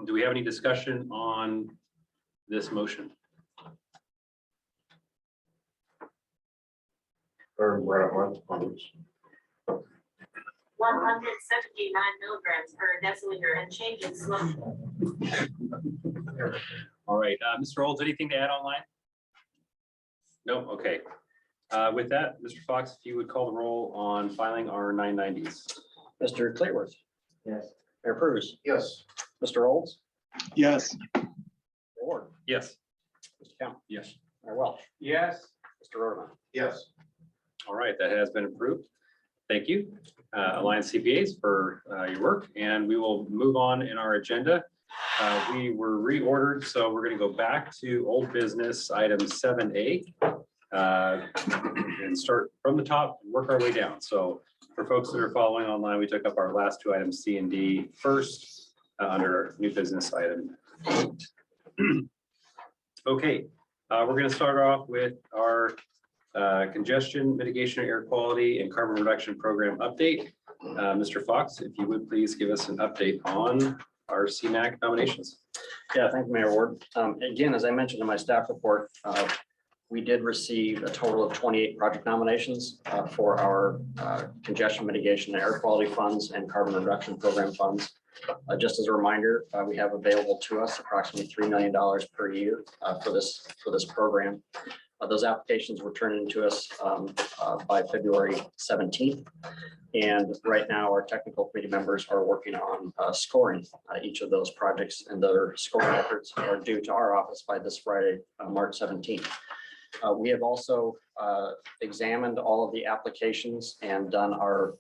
Do we have any discussion on this motion? or we're at once. 179 milligrams per deciliter and changes. All right, Mr. Olds, anything to add online? No, okay. With that, Mr. Fox, if you would call the roll on filing our 990s. Mr. Clearworth, Yes. Mayor Cruz, Yes. Mr. Olds, Yes. Mayor Ward, Yes. Mr. Kemp, Yes. Mayor Welch, Yes. Mr. Rodeman. Yes. All right, that has been approved. Thank you, Alliance CPAs, for your work, and we will move on in our agenda. We were reordered, so we're going to go back to old business item 7A and start from the top and work our way down. So for folks that are following online, we took up our last two items, C and D first under new business item 8. Okay, we're going to start off with our congestion mitigation, air quality, and carbon reduction program update. Mr. Fox, if you would please give us an update on our CMAQ nominations. Yeah, thank you, Mayor Ward. Again, as I mentioned in my staff report, we did receive a total of 28 project nominations for our congestion mitigation and air quality funds and carbon reduction program funds. Just as a reminder, we have available to us approximately $3 million per year for this program. Those applications were turned into us by February 17th. And right now, our technical committee members are working on scoring each of those projects, and their scoring efforts are due to our office by this Friday, March 17th. We have also examined all of the applications and done our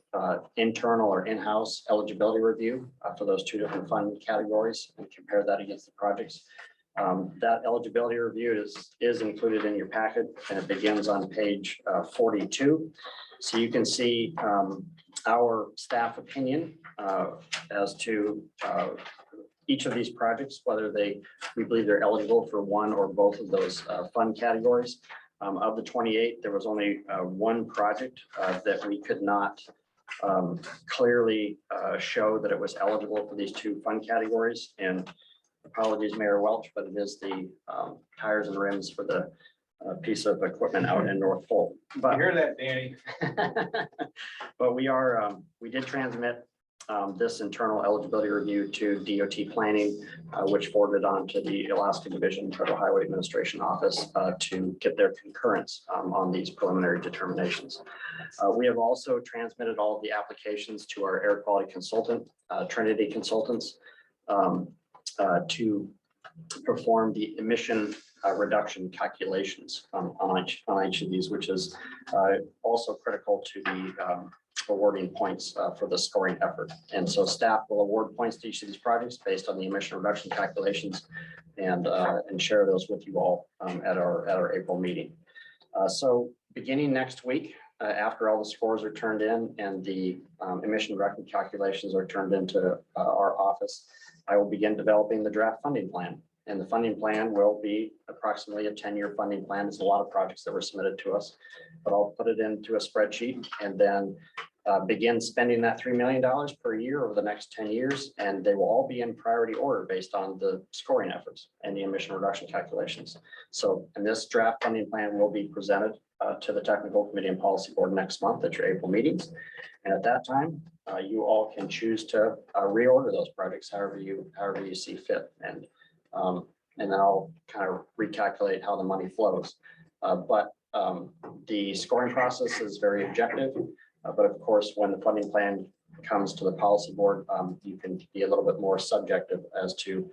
internal or in-house eligibility review for those two different fund categories and compare that against the projects. That eligibility review is included in your packet, and it begins on page 42. So you can see our staff opinion as to each of these projects, whether we believe they're eligible for one or both of those fund categories. Of the 28, there was only one project that we could not clearly show that it was eligible for these two fund categories. And apologies, Mayor Welch, but it is the tires and rims for the piece of equipment out in North Pole. But hear that, Danny? but we did transmit this internal eligibility review to DOT planning, which forwarded on to the Alaska Division Federal Highway Administration Office to get their concurrence on these preliminary determinations. We have also transmitted all of the applications to our air quality consultant, Trinity Consultants, to perform the emission reduction calculations on each of these, which is also critical to the awarding points for the scoring effort. And so staff will award points to each of these projects based on the emission reduction calculations and share those with you all at our April meeting. So beginning next week, after all the scores are turned in and the emission reduction calculations are turned into our office, I will begin developing the draft funding plan. And the funding plan will be approximately a 10-year funding plan. There's a lot of projects that were submitted to us, but I'll put it into a spreadsheet and then begin spending that $3 million per year over the next 10 years. And they will all be in priority order based on the scoring efforts and the emission reduction calculations. So, and this draft funding plan will be presented to the Technical Committee and Policy Board next month at your April meetings. And at that time, you all can choose to reorder those projects however you see fit. And then I'll kind of recalculate how the money flows. But the scoring process is very objective. But of course, when the funding plan comes to the policy board, you can be a little bit more subjective as to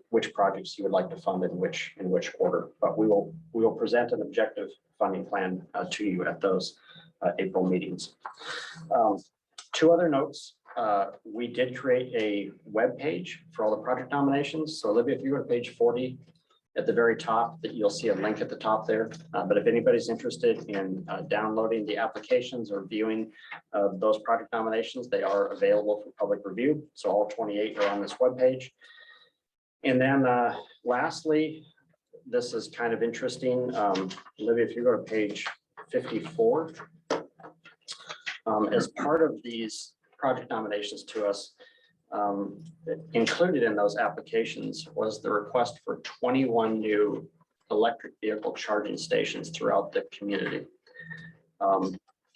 which projects you would like to fund in which order. But we will present an objective funding plan to you at those April meetings. Two other notes. We did create a web page for all the project nominations. So Olivia, if you go to page 40 at the very top, that you'll see a link at the top there. But if anybody's interested in downloading the applications or viewing those project nominations, they are available for public review. So all 28 are on this web page. And then lastly, this is kind of interesting. Olivia, if you go to page 54, as part of these project nominations to us, included in those applications was the request for 21 new electric vehicle charging stations throughout the community.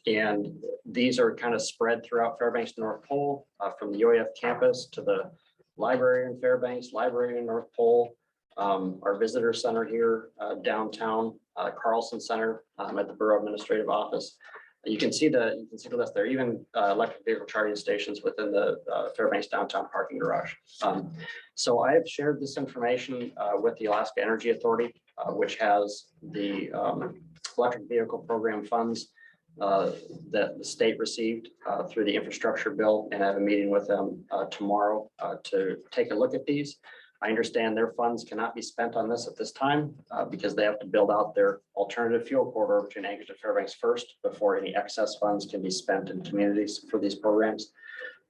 And these are kind of spread throughout Fairbanks North Pole, from the UAF campus to the library in Fairbanks, library in North Pole, our visitor center here downtown, Carlson Center at the Borough Administrative Office. You can see the list there, even electric vehicle charging stations within the Fairbanks downtown parking garage. So I have shared this information with the Alaska Energy Authority, which has the electric vehicle program funds that the state received through the infrastructure bill, and I have a meeting with them tomorrow to take a look at these. I understand their funds cannot be spent on this at this time because they have to build out their alternative fuel corridor between Anchorage and Fairbanks first before any excess funds can be spent in communities for these programs.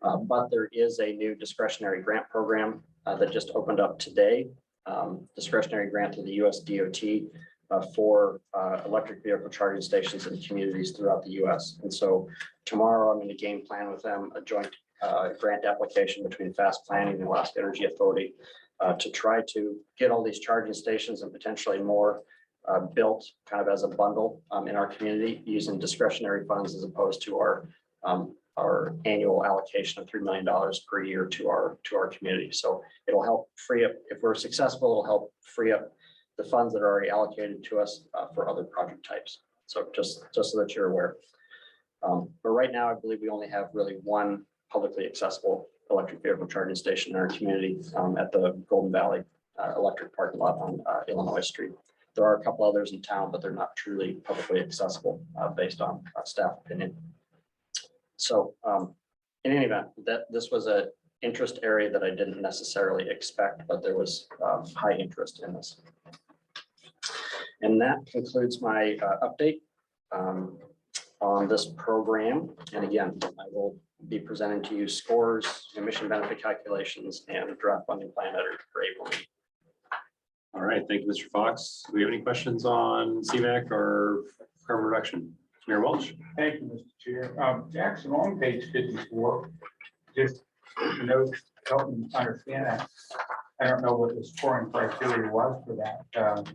But there is a new discretionary grant program that just opened up today, discretionary grant to the US DOT for electric vehicle charging stations in communities throughout the US. And so tomorrow I'm going to game plan with them a joint grant application between Fast Planning and Alaska Energy Authority to try to get all these charging stations and potentially more built kind of as a bundle in our community using discretionary funds as opposed to our annual allocation of $3 million per year to our community. So it'll help free up, if we're successful, it'll help free up the funds that are already allocated to us for other project types. So just so that you're aware. But right now, I believe we only have really one publicly accessible electric vehicle charging station in our community at the Golden Valley electric parking lot on Illinois Street. There are a couple others in town, but they're not truly publicly accessible based on staff opinion. So in any event, this was an interest area that I didn't necessarily expect, but there was high interest in this. And that concludes my update. on this program. And again, I will be presenting to you scores, emission benefit calculations, and draft funding plan at our April meeting. All right, thank you, Mr. Fox. Do we have any questions on CMAQ or carbon reduction? Mayor Welch? Thank you, Mr. Chair. Jackson, on page 54, just note, help me understand that. I don't know what the scoring criteria was for that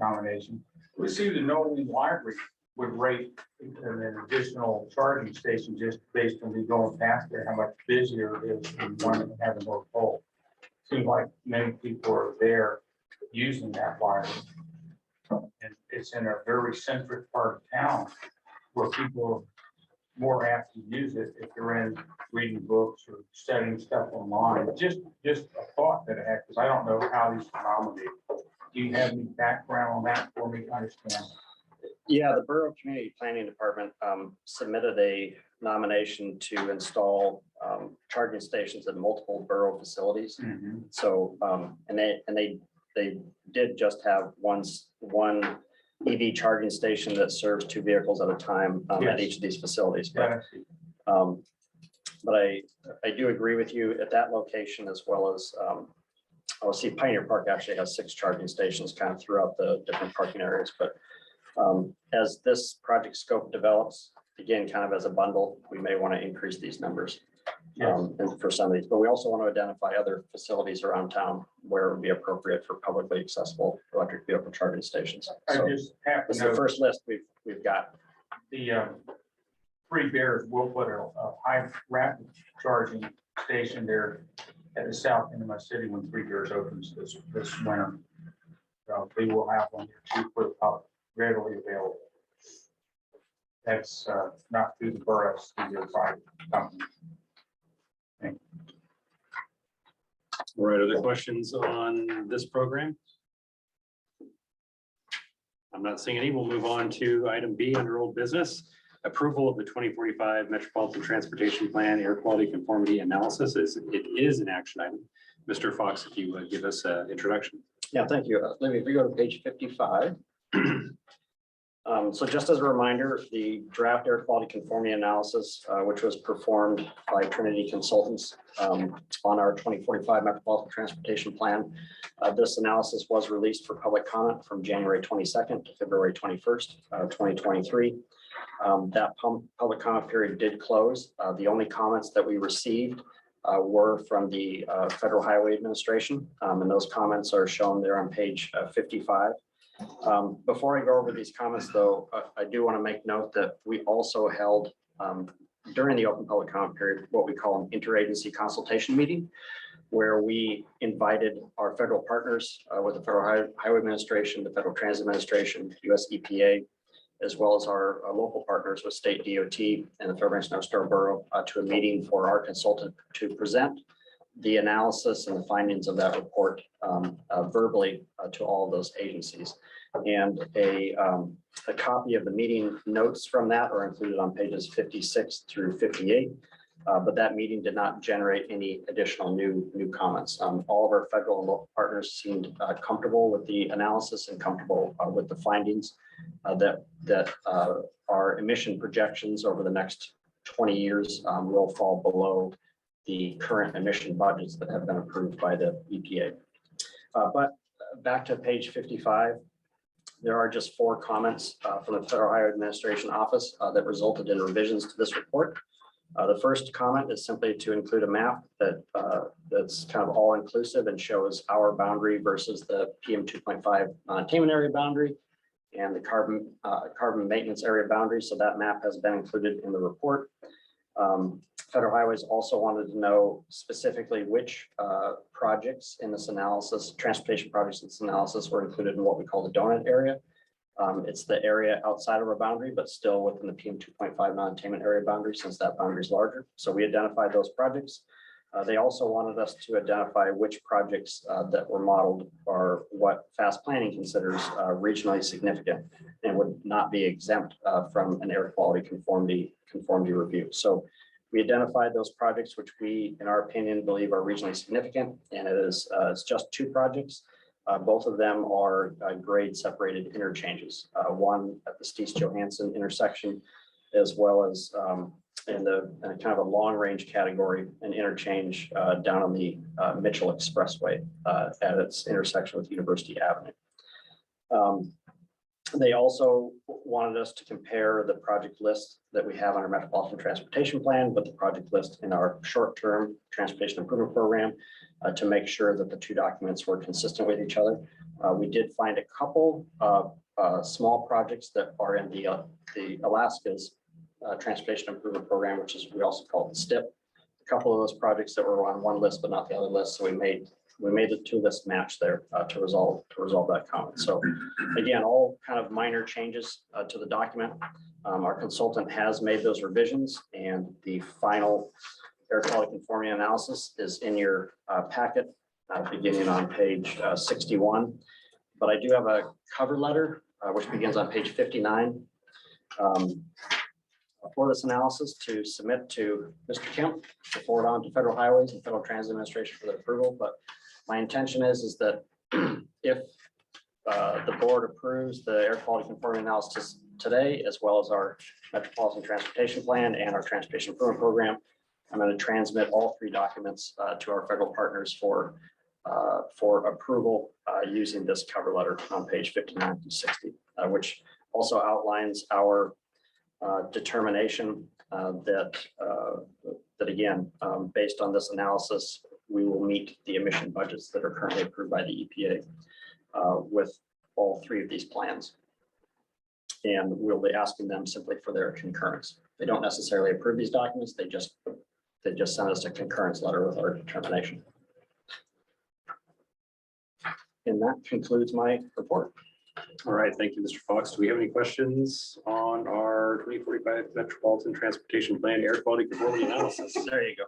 nomination. We see the Nolan Library would rate an additional charging station just based on me going past there, how much busier it is than one that having more coal. Seems like many people are there using that library. And it's in a very centric part of town where people are more apt to use it if they're in reading books or studying stuff online. Just a thought that I had, because I don't know how these are nominated. Do you have any background on that for me to understand? Yeah, the Borough Community Planning Department submitted a nomination to install charging stations at multiple borough facilities. So, and they did just have one EV charging station that serves 2 vehicles at a time at each of these facilities. But I do agree with you at that location, as well as I'll see Pioneer Park actually has 6 charging stations kind of throughout the different parking areas. But as this project scope develops, again, kind of as a bundle, we may want to increase these numbers and for some of these, but we also want to identify other facilities around town where it would be appropriate for publicly accessible electric vehicle charging stations. So I just have it's to the know first list we've got. the Three Bears will put a high rapid charging station there at the south end of my city when Three Bears opens this winter. So they will have one there too for the public, readily available. That's not through the borough, it's through their private company. All right, other questions on this program? I'm not seeing any. We'll move on to item B under old business. Approval of the 2045 Metropolitan Transportation Plan Air Quality Conformity Analysis. It is an action item. Mr. Fox, if you would give us an introduction. Yeah, thank you. Libby, if we go to page 55. So just as a reminder, the draft air quality conformity analysis, which was performed by Trinity Consultants on our 2045 Metropolitan Transportation Plan. This analysis was released for public comment from January 22nd to February 21st, 2023. That public comment period did close. The only comments that we received were from the Federal Highway Administration, and those comments are shown there on page 55. Before I go over these comments, though, I do want to make note that we also held during the open public comment period what we call an interagency consultation meeting, where we invited our federal partners with the Federal Highway Administration, the Federal Transit Administration, US EPA, as well as our local partners with State DOT and the Fairbanks North Star Borough to a meeting for our consultant to present the analysis and the findings of that report verbally to all of those agencies. And a copy of the meeting notes from that are included on pages 56 through 58. But that meeting did not generate any additional new comments. All of our federal and local partners seemed comfortable with the analysis and comfortable with the findings that our emission projections over the next 20 years will fall below the current emission budgets that have been approved by the EPA. But back to page 55, there are just 4 comments from the Federal Highway Administration Office that resulted in revisions to this report. The first comment is simply to include a map that's kind of all inclusive and shows our boundary versus the PM 2.5 non-attainment area boundary and the carbon maintenance area boundary. So that map has been included in the report. Federal Highways also wanted to know specifically which projects in this analysis, transportation projects in this analysis, were included in what we call the donut area. It's the area outside of our boundary, but still within the PM 2.5 non-attainment area boundary, since that boundary is larger. So we identified those projects. They also wanted us to identify which projects that were modeled or what fast planning considers regionally significant and would not be exempt from an air quality conformity review. So we identified those projects which we, in our opinion, believe are regionally significant, and it's just 2 projects. Both of them are grade separated interchanges. One at the Steese Johansson intersection as well as in kind of a long-range category, an interchange down on the Mitchell Expressway at its intersection with University Avenue. They also wanted us to compare the project list that we have on our Metropolitan Transportation Plan with the project list in our short-term transportation improvement program to make sure that the two documents were consistent with each other. We did find a couple of small projects that are in the Alaska's Transportation Improvement Program, which is we also call it STIP. A couple of those projects that were on one list but not the other list, so we made the two lists match there to resolve that comment. So again, all kind of minor changes to the document. Our consultant has made those revisions, and the final air quality conformity analysis is in your packet beginning on page 61. But I do have a cover letter which begins on page 59 for this analysis to submit to Mr. Kemp to forward on to Federal Highways and Federal Transit Administration for their approval. But my intention is that if the board approves the air quality conformity analysis today, as well as our Metropolitan Transportation Plan and our Transportation Improvement Program, I'm going to transmit all three documents to our federal partners for approval using this cover letter on page 59 to 60, which also outlines our determination that again, based on this analysis, we will meet the emission budgets that are currently approved by the EPA with all three of these plans. And we'll be asking them simply for their concurrence. They don't necessarily approve these documents. They just send us a concurrence letter with our determination. And that concludes my report. All right, thank you, Mr. Fox. Do we have any questions on our 2045 Metropolitan Transportation Plan air quality conformity analysis? There you go.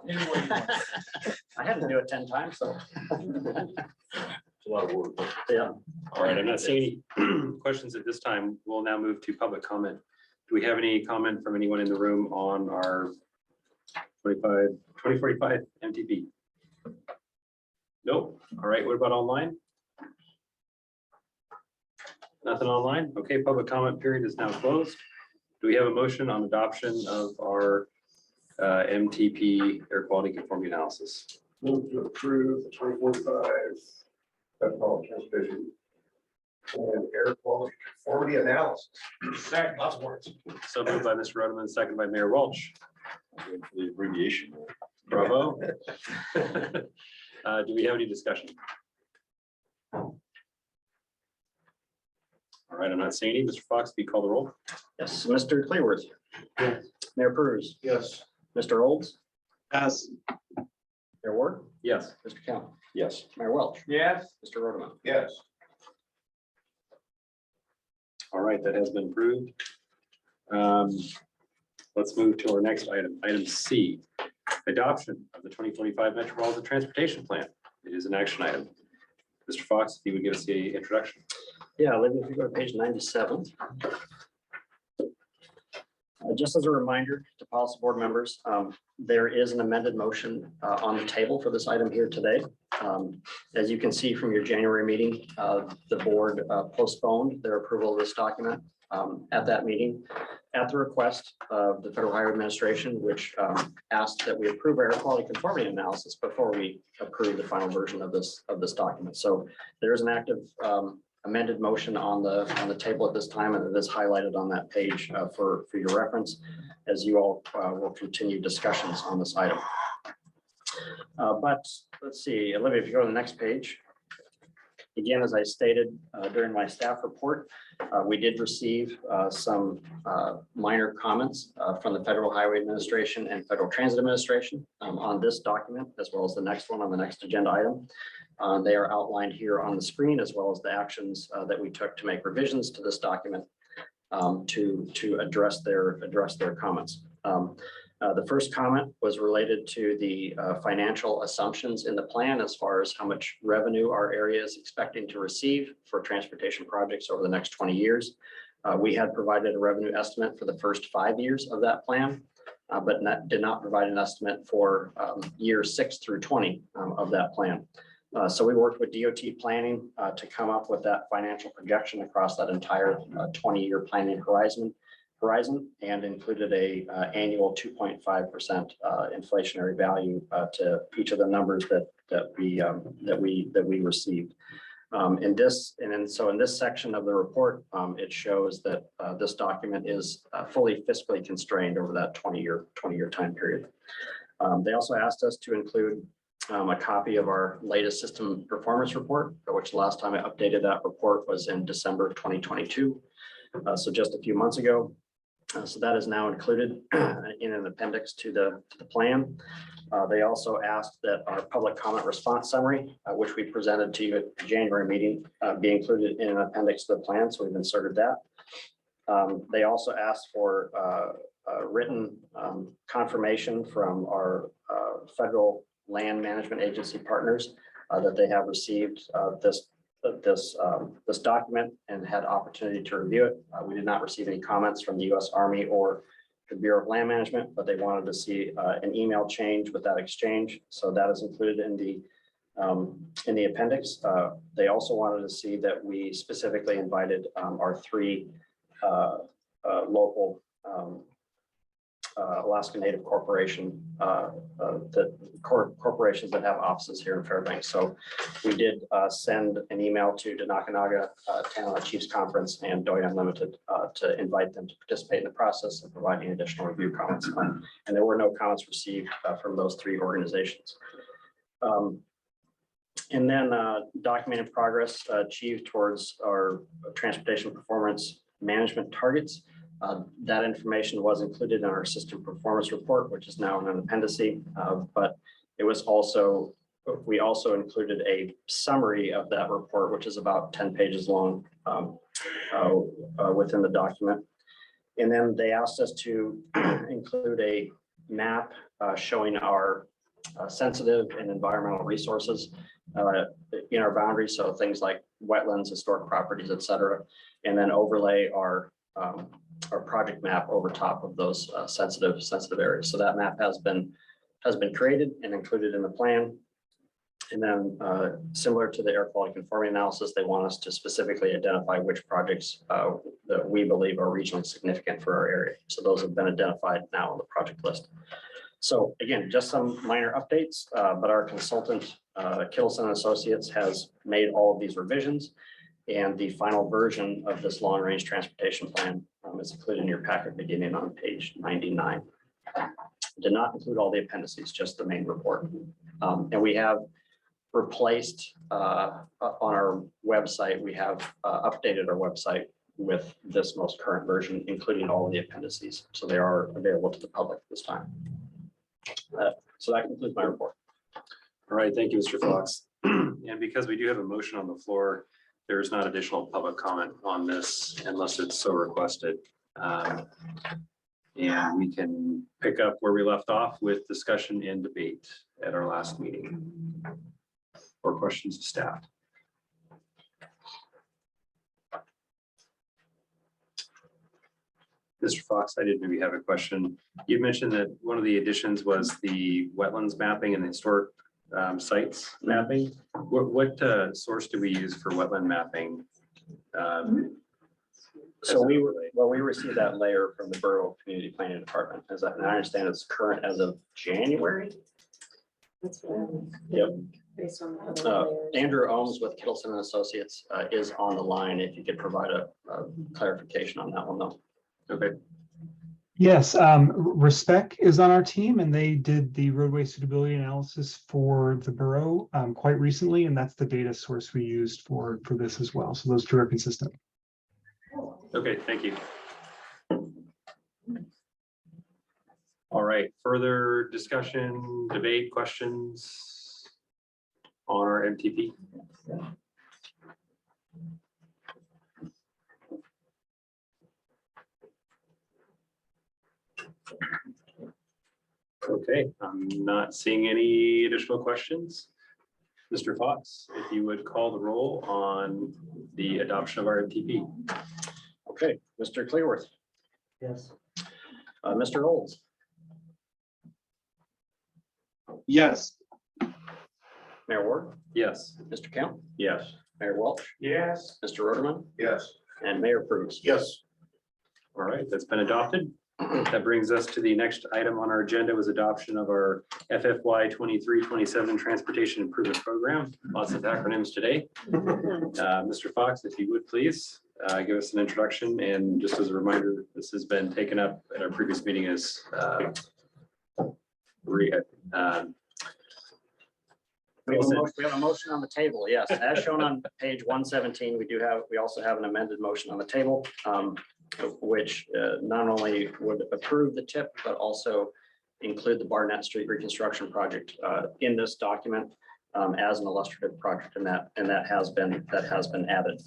I had to do it 10 times, so. It's a lot of work. Yeah. All right, I'm not seeing any questions at this time. We'll now move to public comment. Do we have any comment from anyone in the room on our 2045 MTP? Nope. All right, what about online? Nothing online? Okay, public comment period is now closed. Do we have a motion on adoption of our MTP air quality conformity analysis? Move to approve the 2045 Metropolitan Transportation and air quality conformity analysis. Second, lots of words. So moved by Mr. Rodeman, second by Mayor Welch. The abbreviation. Bravo. Do we have any discussion? All right, I'm not seeing any. Mr. Fox, can you call the roll? Yes, Mr. Clearworth. Yes. Mayor Cruz. Yes. Mr. Olds. Yes. Mayor Ward. Yes. Mr. Kemp. Yes. Mayor Welch. Yes. Mr. Rodeman. Yes. All right, that has been approved. Let's move to our next item, item C, adoption of the 2045 Metropolitan Transportation Plan. It is an action item. Mr. Fox, if you would give us the introduction. Yeah, Olivia, if you go to page 97. Just as a reminder to policy board members, there is an amended motion on the table for this item here today. As you can see from your January meeting, the board postponed their approval of this document at that meeting at the request of the Federal Highway Administration, which asked that we approve our air quality conformity analysis before we approve the final version of this document. So there is an active amended motion on the table at this time, and it is highlighted on that page for your reference as you all will continue discussions on this item. But let's see, Olivia, if you go to the next page. Again, as I stated during my staff report, we did receive some minor comments from the Federal Highway Administration and Federal Transit Administration on this document, as well as the next one on the next agenda item. They are outlined here on the screen, as well as the actions that we took to make revisions to this document to address their comments. The first comment was related to the financial assumptions in the plan as far as how much revenue our area is expecting to receive for transportation projects over the next 20 years. We had provided a revenue estimate for the first 5 years of that plan, but did not provide an estimate for years 6 through 20 of that plan. So we worked with DOT planning to come up with that financial projection across that entire 20-year planning horizon. horizon and included a annual 2.5% inflationary value to each of the numbers that we received. In this section of the report, it shows that this document is fully fiscally constrained over that 20-year time period. They also asked us to include a copy of our latest system performance report, which the last time I updated that report was in December of 2022. So just a few months ago. So that is now included in an appendix to the plan. They also asked that our public comment response summary, which we presented to you at the January meeting, be included in an appendix to the plan. So we've inserted that. They also asked for written confirmation from our federal land management agency partners that they have received this document and had opportunity to review it. We did not receive any comments from the U.S. Army or the Bureau of Land Management, but they wanted to see an email change with that exchange. So that is included in the appendix. They also wanted to see that we specifically invited our three local Alaska Native Corporation, corporations that have offices here in Fairbanks. So we did send an email to the Nakanaga Tanana Chiefs Conference and Doi Unlimited to invite them to participate in the process of providing additional review comments. And there were no comments received from those three organizations. And then documented progress achieved towards our transportation performance management targets. That information was included in our system performance report, which is now in an appendix, but it was also, we also included a summary of that report, which is about 10 pages long within the document. And then they asked us to include a map showing our sensitive and environmental resources in our boundaries. So things like wetlands, historic properties, et cetera, and then overlay our project map over top of those sensitive areas. So that map has been created and included in the plan. And then similar to the air quality conformity analysis, they want us to specifically identify which projects that we believe are regionally significant for our area. So those have been identified now on the project list. So again, just some minor updates, but our consultant, Kittleson Associates, has made all of these revisions. And the final version of this long-range transportation plan is included in your packet beginning on page 99. Did not include all the appendices, just the main report. And we have replaced on our website, we have updated our website with this most current version, including all of the appendices. So they are available to the public this time. So that concludes my report. All right, thank you, Mr. Fox. And because we do have a motion on the floor, there is not additional public comment on this unless it's so requested. And we can pick up where we left off with discussion and debate at our last meeting. Or questions of staff. Mr. Fox, I did maybe have a question. You mentioned that one of the additions was the wetlands mapping and the historic sites mapping. What source do we use for wetland mapping? So we received that layer from the Borough Community Planning Department. As I understand, it's current as of January. That's what Yep. based on the other layers. Andrew Ohms with Kittleson and Associates is on the line. If you could provide a clarification on that one, though. Okay. Yes, Respec is on our team and they did the roadway suitability analysis for the borough quite recently, and that's the data source we used for this as well. So those two are consistent. Okay, thank you. All right, further discussion, debate, questions on our MTP? Okay, I'm not seeing any additional questions. Mr. Fox, if you would call the roll on the adoption of our MTP. Okay, Mr. Clearworth. Yes. Mr. Olds. Yes. Mayor Ward. Yes. Mr. Kemp. Yes. Mayor Welch. Yes. Mr. Roderman. Yes. And Mayor Prus. Yes. All right, that's been adopted. That brings us to the next item on our agenda was adoption of our FFY 23-27 Transportation Improvement Program. Lots of acronyms today. Mr. Fox, if you would please give us an introduction, and just as a reminder, this has been taken up at our previous meeting as We have a motion on the table, yes. As shown on page 117, we also have an amended motion on the table, which not only would approve the TIP, but also include the Barnett Street reconstruction project in this document as an illustrative project, and that has been added.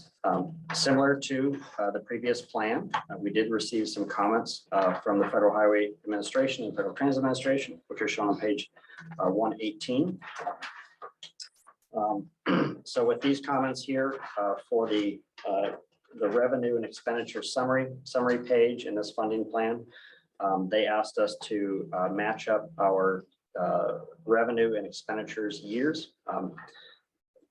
Similar to the previous plan, we did receive some comments from the Federal Highway Administration and Federal Transit Administration, which are shown on page 118. So with these comments here for the revenue and expenditure summary page in this funding plan, they asked us to match up our revenue and expenditures years.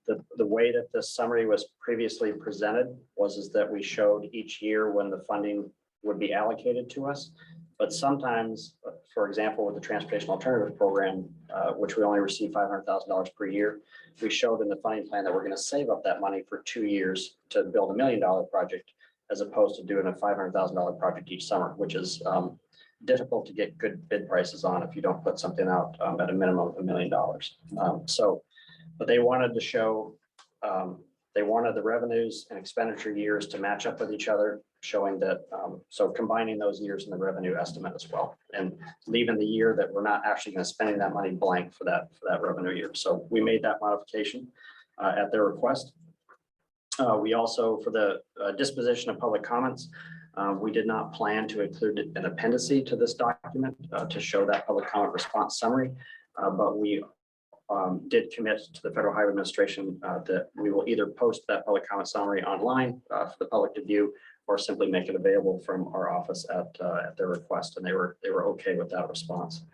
The way that this summary was previously presented was that we showed each year when the funding would be allocated to us. But sometimes, for example, with the Transportation Alternative Program, which we only receive $500,000 per year, we showed in the funding plan that we're going to save up that money for 2 years to build $1 million project, as opposed to doing a $500,000 project each summer, which is difficult to get good bid prices on if you don't put something out at a minimum of $1 million. But they wanted to show, they wanted the revenues and expenditure years to match up with each other, showing that, so combining those years in the revenue estimate as well, and leaving the year that we're not actually going to spending that money blank for that revenue year. So we made that modification at their request. We also, for the disposition of public comments, we did not plan to include an appendice to this document to show that public comment response summary, but we did commit to the Federal Highway Administration that we will either post that public comment summary online for the public to view, or simply make it available from our office at their request, and they were okay with that response.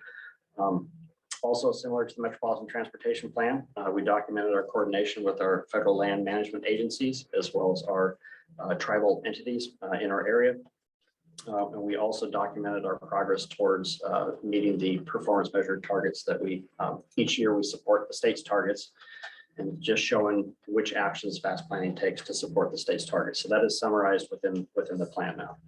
Also, similar to the Metropolitan Transportation Plan, we documented our coordination with our federal land management agencies, as well as our tribal entities in our area. And we also documented our progress towards meeting the performance measured targets that we, each year we support the state's targets, and just showing which actions fast planning takes to support the state's targets. So that is summarized within the plan now.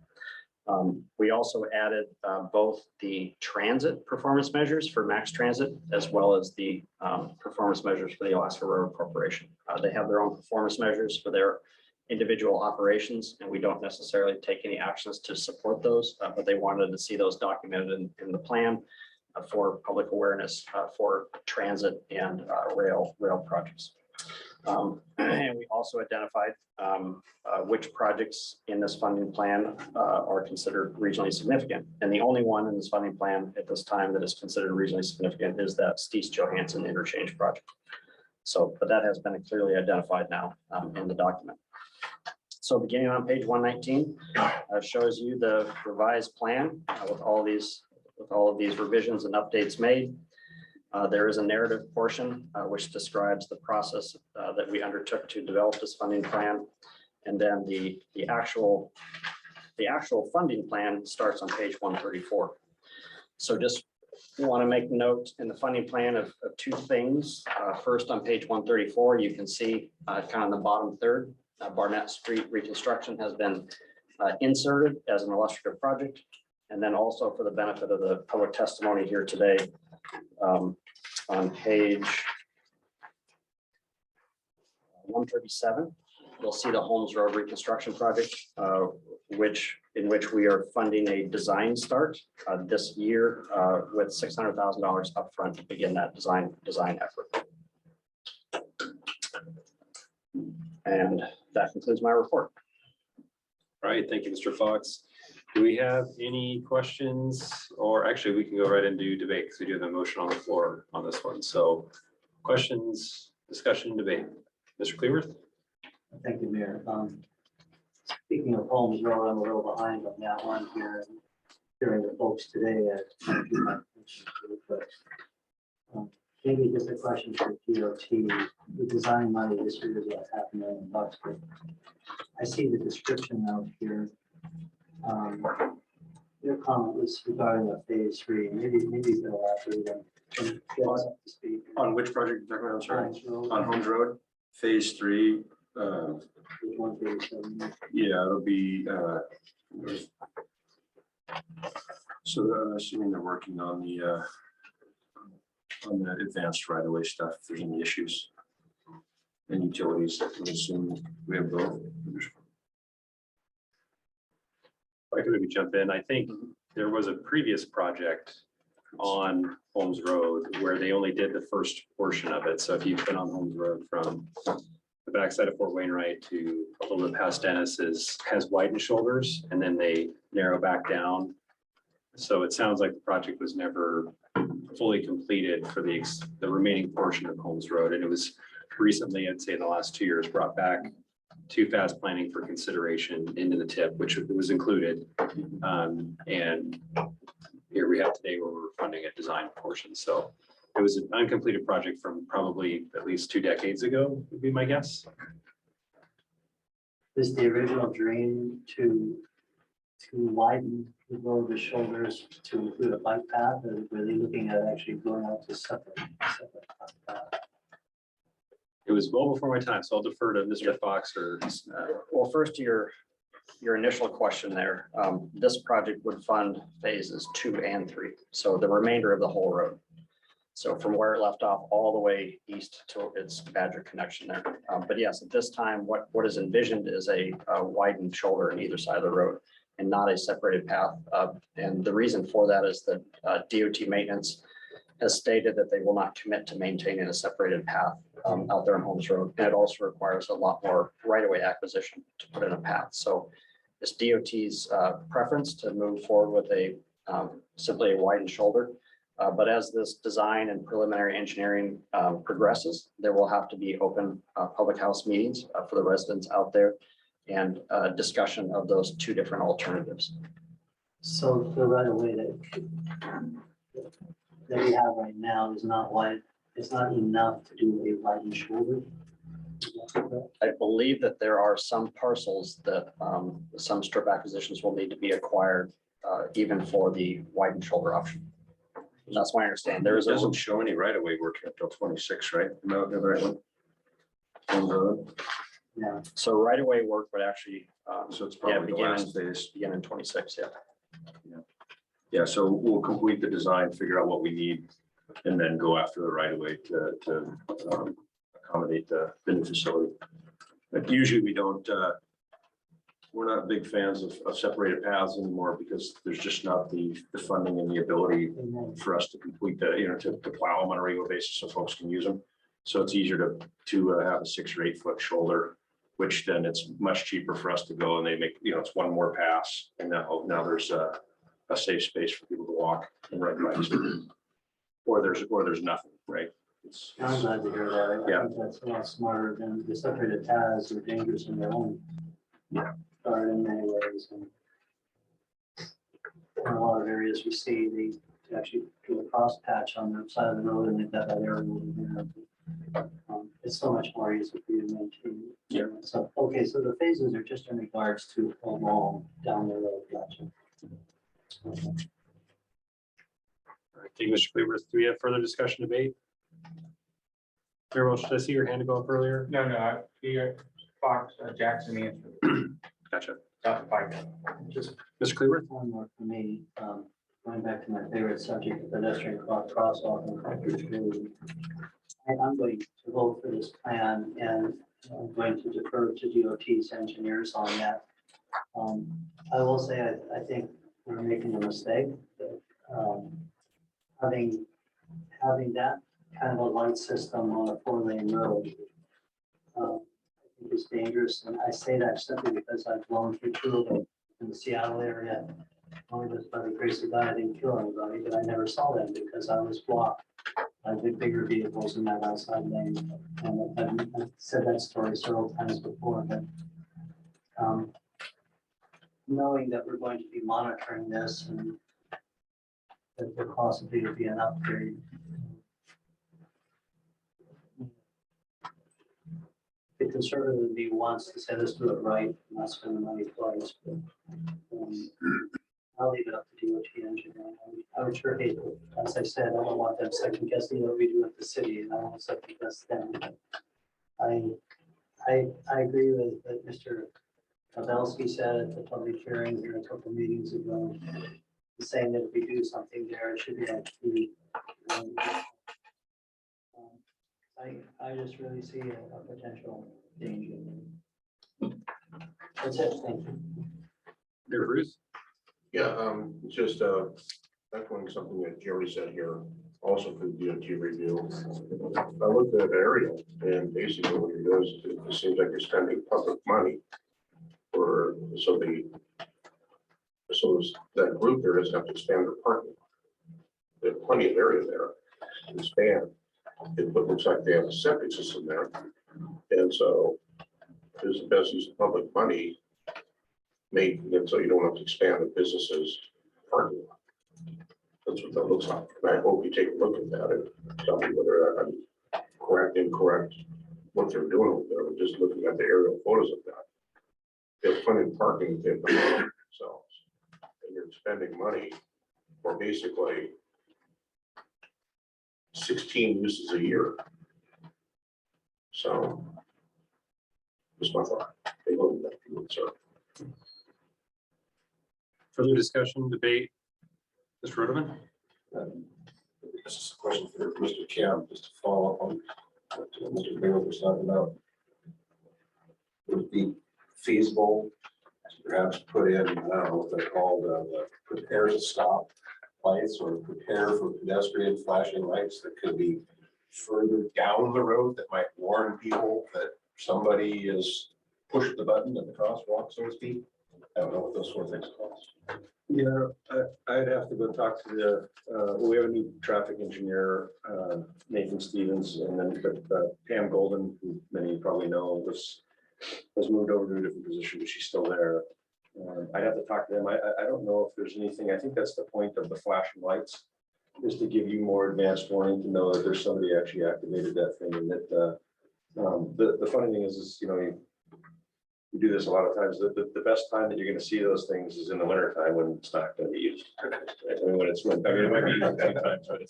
We also added both the transit performance measures for Max Transit, as well as the performance measures for the Alaska Railroad Corporation. They have their own performance measures for their individual operations, and we don't necessarily take any actions to support those, but they wanted to see those documented in the plan for public awareness for transit and rail projects. And we also identified which projects in this funding plan are considered regionally significant. And the only one in this funding plan at this time that is considered regionally significant is that Steese Johansson interchange project. So, but that has been clearly identified now in the document. So beginning on page 119 shows you the revised plan with all of these revisions and updates made. There is a narrative portion which describes the process that we undertook to develop this funding plan. And then the actual funding plan starts on page 134. So just want to make note in the funding plan of two things. First, on page 134, you can see kind of the bottom third, Barnett Street reconstruction has been inserted as an illustrative project. And then also for the benefit of the public testimony here today, on page 137, you'll see the Holmes Road reconstruction project, in which we are funding a design start this year with $600,000 upfront to begin that design effort. And that concludes my report. All right, thank you, Mr. Fox. Do we have any questions, or actually we can go right into debate because we do have a motion on the floor on this one. So questions, discussion, debate. Mr. Cleaworth? Thank you, Mayor. Speaking of Holmes Road, I'm a little behind on that one here. Hearing the folks today, but maybe just a question for DOT. The design money this year is about $500,000, but I see the description out here. Your comment was regarding the phase 3, maybe you can elaborate and get us up to speed. On which project, you're talking about? I'm sorry, Hines Road, on Holmes Road, phase 3, which one phase 7? yeah, it'll be, so I'm assuming they're working on the advanced right-of-way stuff, if there's any issues. And utilities, I assume we have both. I could maybe jump in. I think there was a previous project on Holmes Road where they only did the first portion of it. So if you've been on Holmes Road from the backside of Fort Wainwright to a little bit past Dennis has widened shoulders and then they narrow back down. So it sounds like the project was never fully completed for the remaining portion of Holmes Road. And it was recently, I'd say in the last 2 years, brought back to fast planning for consideration into the tip, which was included. And here we have today where we're funding a design portion. So it was an uncompleted project from probably at least 2 decades ago, would be my guess. Is the original dream to widen the road with shoulders to include a bike path, or were they looking at actually going out to separate path? It was well before my time, so I'll defer to Mr. Fox or. Well, first to your initial question there, this project would fund phases 2 and 3, so the remainder of the whole road. So from where it left off all the way east to its Badger connection there. But yes, at this time, what is envisioned is a widened shoulder on either side of the road and not a separated path. And the reason for that is that DOT maintenance has stated that they will not commit to maintaining a separated path out there on Holmes Road. And it also requires a lot more right-of-way acquisition to put in a path. So it's DOT's preference to move forward with a simply a widened shoulder. But as this design and preliminary engineering progresses, there will have to be open public house meetings for the residents out there and discussion of those 2 different alternatives. So the right of way that we have right now is not wide, it's not enough to do a widened shoulder. I believe that there are some parcels that some strip acquisitions will need to be acquired even for the widened shoulder option. And that's my understanding. There It is doesn't show any right-of-way work until 26, right? Am I looking at the right one? Holmes Road. Yeah. So right away work would actually So it's probably the begin last phase. in 26, yeah. Yeah, so we'll complete the design, figure out what we need, and then go after the right of way to accommodate the new facility. But usually we don't, we're not big fans of separated paths anymore because there's just not the funding and the ability for us to complete the, to plow them on a regular basis so folks can use them. So it's easier to have a 6 or 8 foot shoulder, which then it's much cheaper for us to go and they make, it's one more pass. And now there's a safe space for people to walk and ride bikes. Or there's nothing, right? I'm glad to hear that. I Yeah. think that's a lot smarter than the separated paths are dangerous in their own. Yeah. Are in many ways. And in a lot of areas we see they actually do a cross patch on the side of the road and they've got that area over there. It's so much more easy for you to maintain. Yeah. So, okay, so the phases are just in regards to along down the road. Gotcha. Okay. I think Mr. Cleaver, do we have further discussion debate? Mayor Welch, did I see your hand go up earlier? No, here, Fox, Jackson answered. Gotcha. Fine. Just Mr. Cleaver? One more for me, going back to my favorite subject, the pedestrian crosswalk and Concord Road. I'm going to vote for this plan and I'm going to defer to DOT's engineers on that. I will say, I think we're making a mistake. Having that kind of a light system on a 4-lane road I think is dangerous. And I say that simply because I've blown through 2 of them in the Seattle area. Only just by the grace of God, I didn't kill anybody, but I never saw them because I was blocked by the bigger vehicles in that outside lane. And I've said that story several times before, but knowing that we're going to be monitoring this and that there possibly would be an upgrade. If conservative view wants to say, let's do it right, not spend the money twice, but I'll leave it up to DOT engineering. I would sure hate it. As I said, I don't want them second guessing what we do at the city, and I don't want to second guess them. I agree with what Mr. Pavelski said at the public hearing here a couple meetings ago, saying that if we do something there, it should be actually. I just really see a potential danger. That's it, thank you. There, Bruce? Yeah, just echoing something that Jerry said here, also for the DOT review. I looked at the aerial, and basically what it does, it seems like you're spending public money for, so that group there doesn't have to expand their parking. There's plenty of area there to expand. It looks like they have a septic system there, and so it's the best use of public money, making it so you don't have to expand the businesses parking lot. That's what that looks like. And I hope you take a look at that and tell me whether I'm correct, incorrect, what they're doing over there. We're just looking at the aerial photos of that. They have plenty of parking they've done themselves. And you're spending money for basically 16 uses a year. So that's my thought. They look at that, sir. Further discussion, debate? Mr. Rodeman? This is a question for Mr. Kim, just to follow up on what Mr. Bailey was talking about. Would it be feasible to perhaps put in, I don't know what they're called, prepare to stop lights or prepare for pedestrian flashing lights that could be further down the road that might warn people that somebody is pushed the button at the crosswalk, so to speak? I don't know what those sort of things cost. Yeah, I'd have to go talk to the, we have a new traffic engineer, Nathan Stevens, and then Pam Golden, who many of you probably know, has moved over to a different position, but she's still there. I'd have to talk to them. I don't know if there's anything, I think that's the point of the flashing lights, is to give you more advanced warning to know that there's somebody actually activated that thing, and that the funny thing is, you know, you do this a lot of times. The best time that you're going to see those things is in the winter time when it's not going to be used. Right? I mean, when it's, I mean, it might be used a few times, but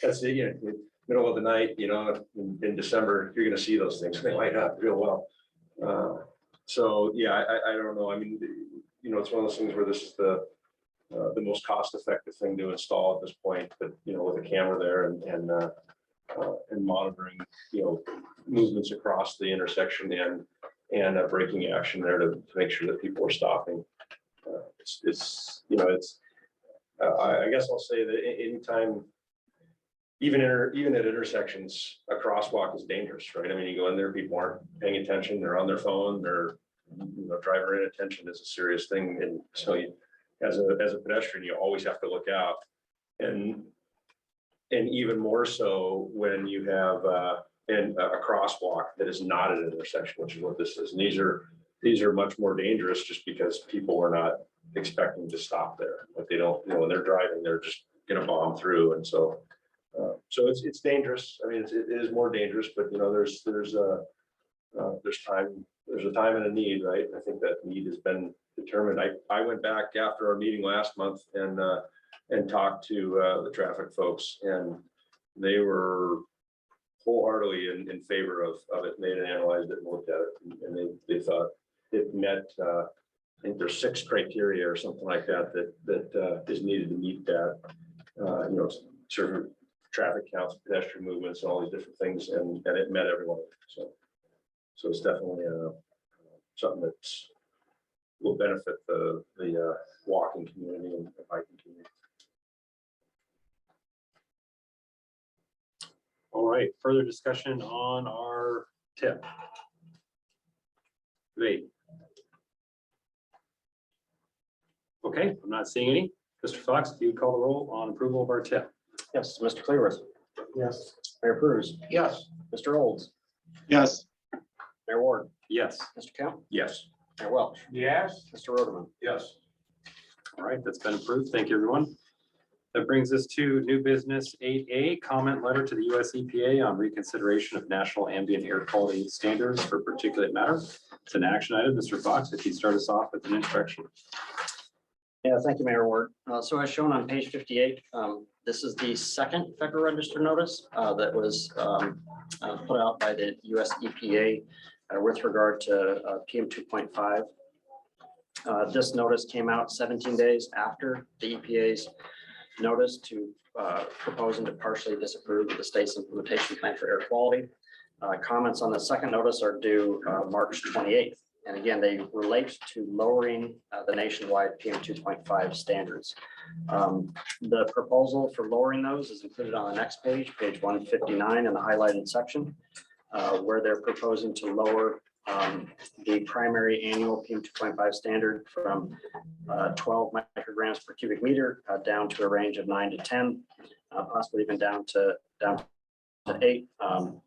that's the, you know, middle of the night, you know, in December, you're going to see those things. They light up real well. So yeah, I don't know. I mean, you know, it's one of those things where this is the most cost-effective thing to install at this point. But you know, with a camera there and monitoring, you know, movements across the intersection and braking action there to make sure that people are stopping. It's you know, it's I guess I'll say that anytime, even at intersections, a crosswalk is dangerous, right? I mean, you go in there, people aren't paying attention, they're on their phone, they're, you know, driver inattention is a serious thing. And so you, as a pedestrian, you always have to look out. And even more so when you have a crosswalk that is not an intersection, which is what this is. And these are much more dangerous just because people are not expecting to stop there. Like they don't, you know, when they're driving, they're just gonna bomb through. And so it's dangerous. I mean, it is more dangerous, but you know, there's a time and a need, right? I think that need has been determined. I went back after our meeting last month and talked to the traffic folks, and they were wholeheartely in favor of it. And they had analyzed it and looked at it, and they thought it met, I think there's 6 criteria or something like that is needed to meet that, you know, certain traffic counts, pedestrian movements, and all these different things, and it met every one of them. So it's definitely something that will benefit the walking community and the biking community. All right, further discussion on our tip. Great. Okay, I'm not seeing any. Mr. Fox, if you would call the roll on approval of our tip. Yes, Mr. Clearworth, Yes. Mayor Cruz, Yes. Mr. Olds, Yes. Mayor Ward, Yes. Mr. Kemp, Yes. Mayor Welch, Yes. Mr. Rodeman. Yes. All right, that's been approved. Thank you, everyone. That brings us to new business 8A, comment letter to the US EPA on reconsideration of national ambient air quality standards for particulate matter. It's an action item. Mr. Fox, if you start us off with an introduction. Yeah, thank you, Mayor Ward. So as shown on page 58, this is the second Federal Register notice that was put out by the US EPA with regard to PM 2.5. This notice came out 17 days after the EPA's notice to proposing to partially disapprove of the state's implementation plan for air quality. Comments on the second notice are due March 28th. And again, they relate to lowering the nationwide PM 2.5 standards. The proposal for lowering those is included on the next page, page 159 in the highlighted section, where they're proposing to lower the primary annual PM 2.5 standard from 12 micrograms per cubic meter down to a range of 9 to 10, possibly even down to 8.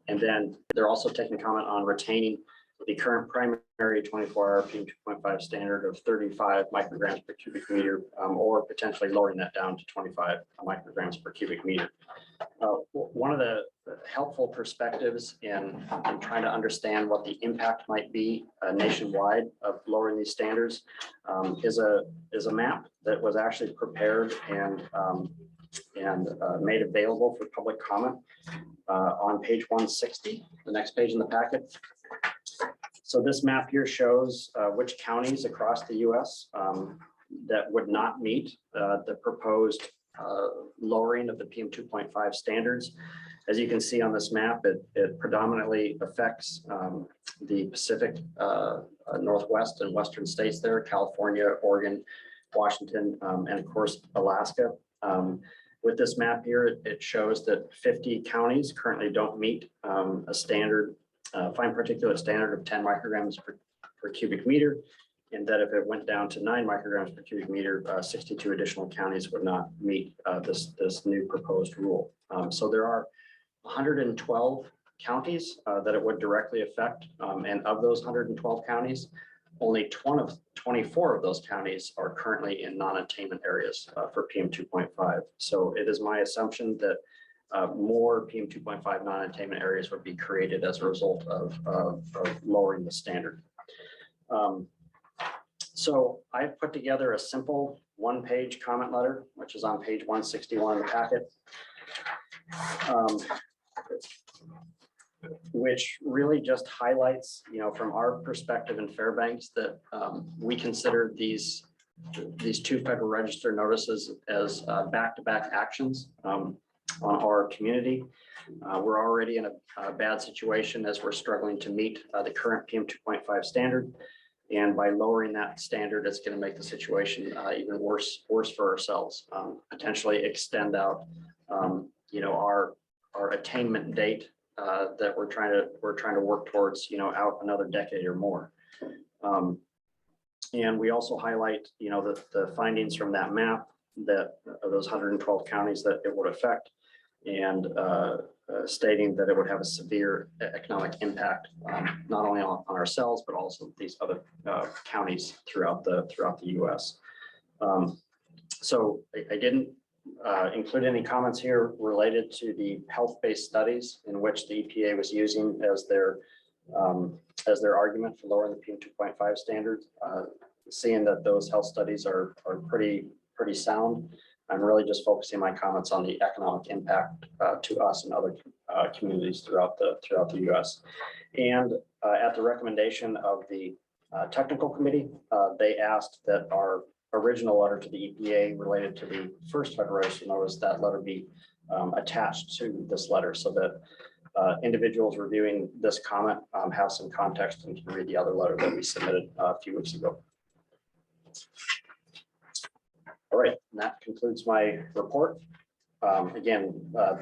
And then they're also taking comment on retaining the current primary 24-hour PM 2.5 standard of 35 micrograms per cubic meter, or potentially lowering that down to 25 micrograms per cubic meter. One of the helpful perspectives in trying to understand what the impact might be nationwide of lowering these standards is a map that was actually prepared and made available for public comment on page 160, the next page in the packet. So this map here shows which counties across the US that would not meet the proposed lowering of the PM 2.5 standards. As you can see on this map, it predominantly affects the Pacific Northwest and Western states there, California, Oregon, Washington, and of course, Alaska. With this map here, it shows that 50 counties currently don't meet a standard fine particulate standard of 10 micrograms per cubic meter, and that if it went down to 9 micrograms per cubic meter, 62 additional counties would not meet this new proposed rule. So there are 112 counties that it would directly affect, and of those 112 counties, only 24 of those counties are currently in non-attainment areas for PM 2.5. So it is my assumption that more PM 2.5 non-attainment areas would be created as a result of lowering the standard. So I've put together a simple one-page comment letter, which is on page 161 of the packet, which really just highlights, from our perspective in Fairbanks, that we consider these two Federal Register notices as back-to-back actions on our community. We're already in a bad situation as we're struggling to meet the current PM 2.5 standard. And by lowering that standard, it's going to make the situation even worse for ourselves, potentially extend out, our attainment date that we're trying to work towards, out another decade or more. And we also highlight, the findings from that map that of those 112 counties that it would affect, and stating that it would have a severe economic impact, not only on ourselves, but also these other counties throughout the US. So I didn't include any comments here related to the health-based studies in which the EPA was using as their argument for lowering the PM 2.5 standards. Seeing that those health studies are pretty sound, I'm really just focusing my comments on the economic impact to us and other communities throughout the US. And at the recommendation of the technical committee, they asked that our original letter to the EPA related to the first Federal Register notice, that letter be attached to this letter, so that individuals reviewing this comment have some context and can read the other letter that we submitted a few weeks ago. All right, and that concludes my report. Again,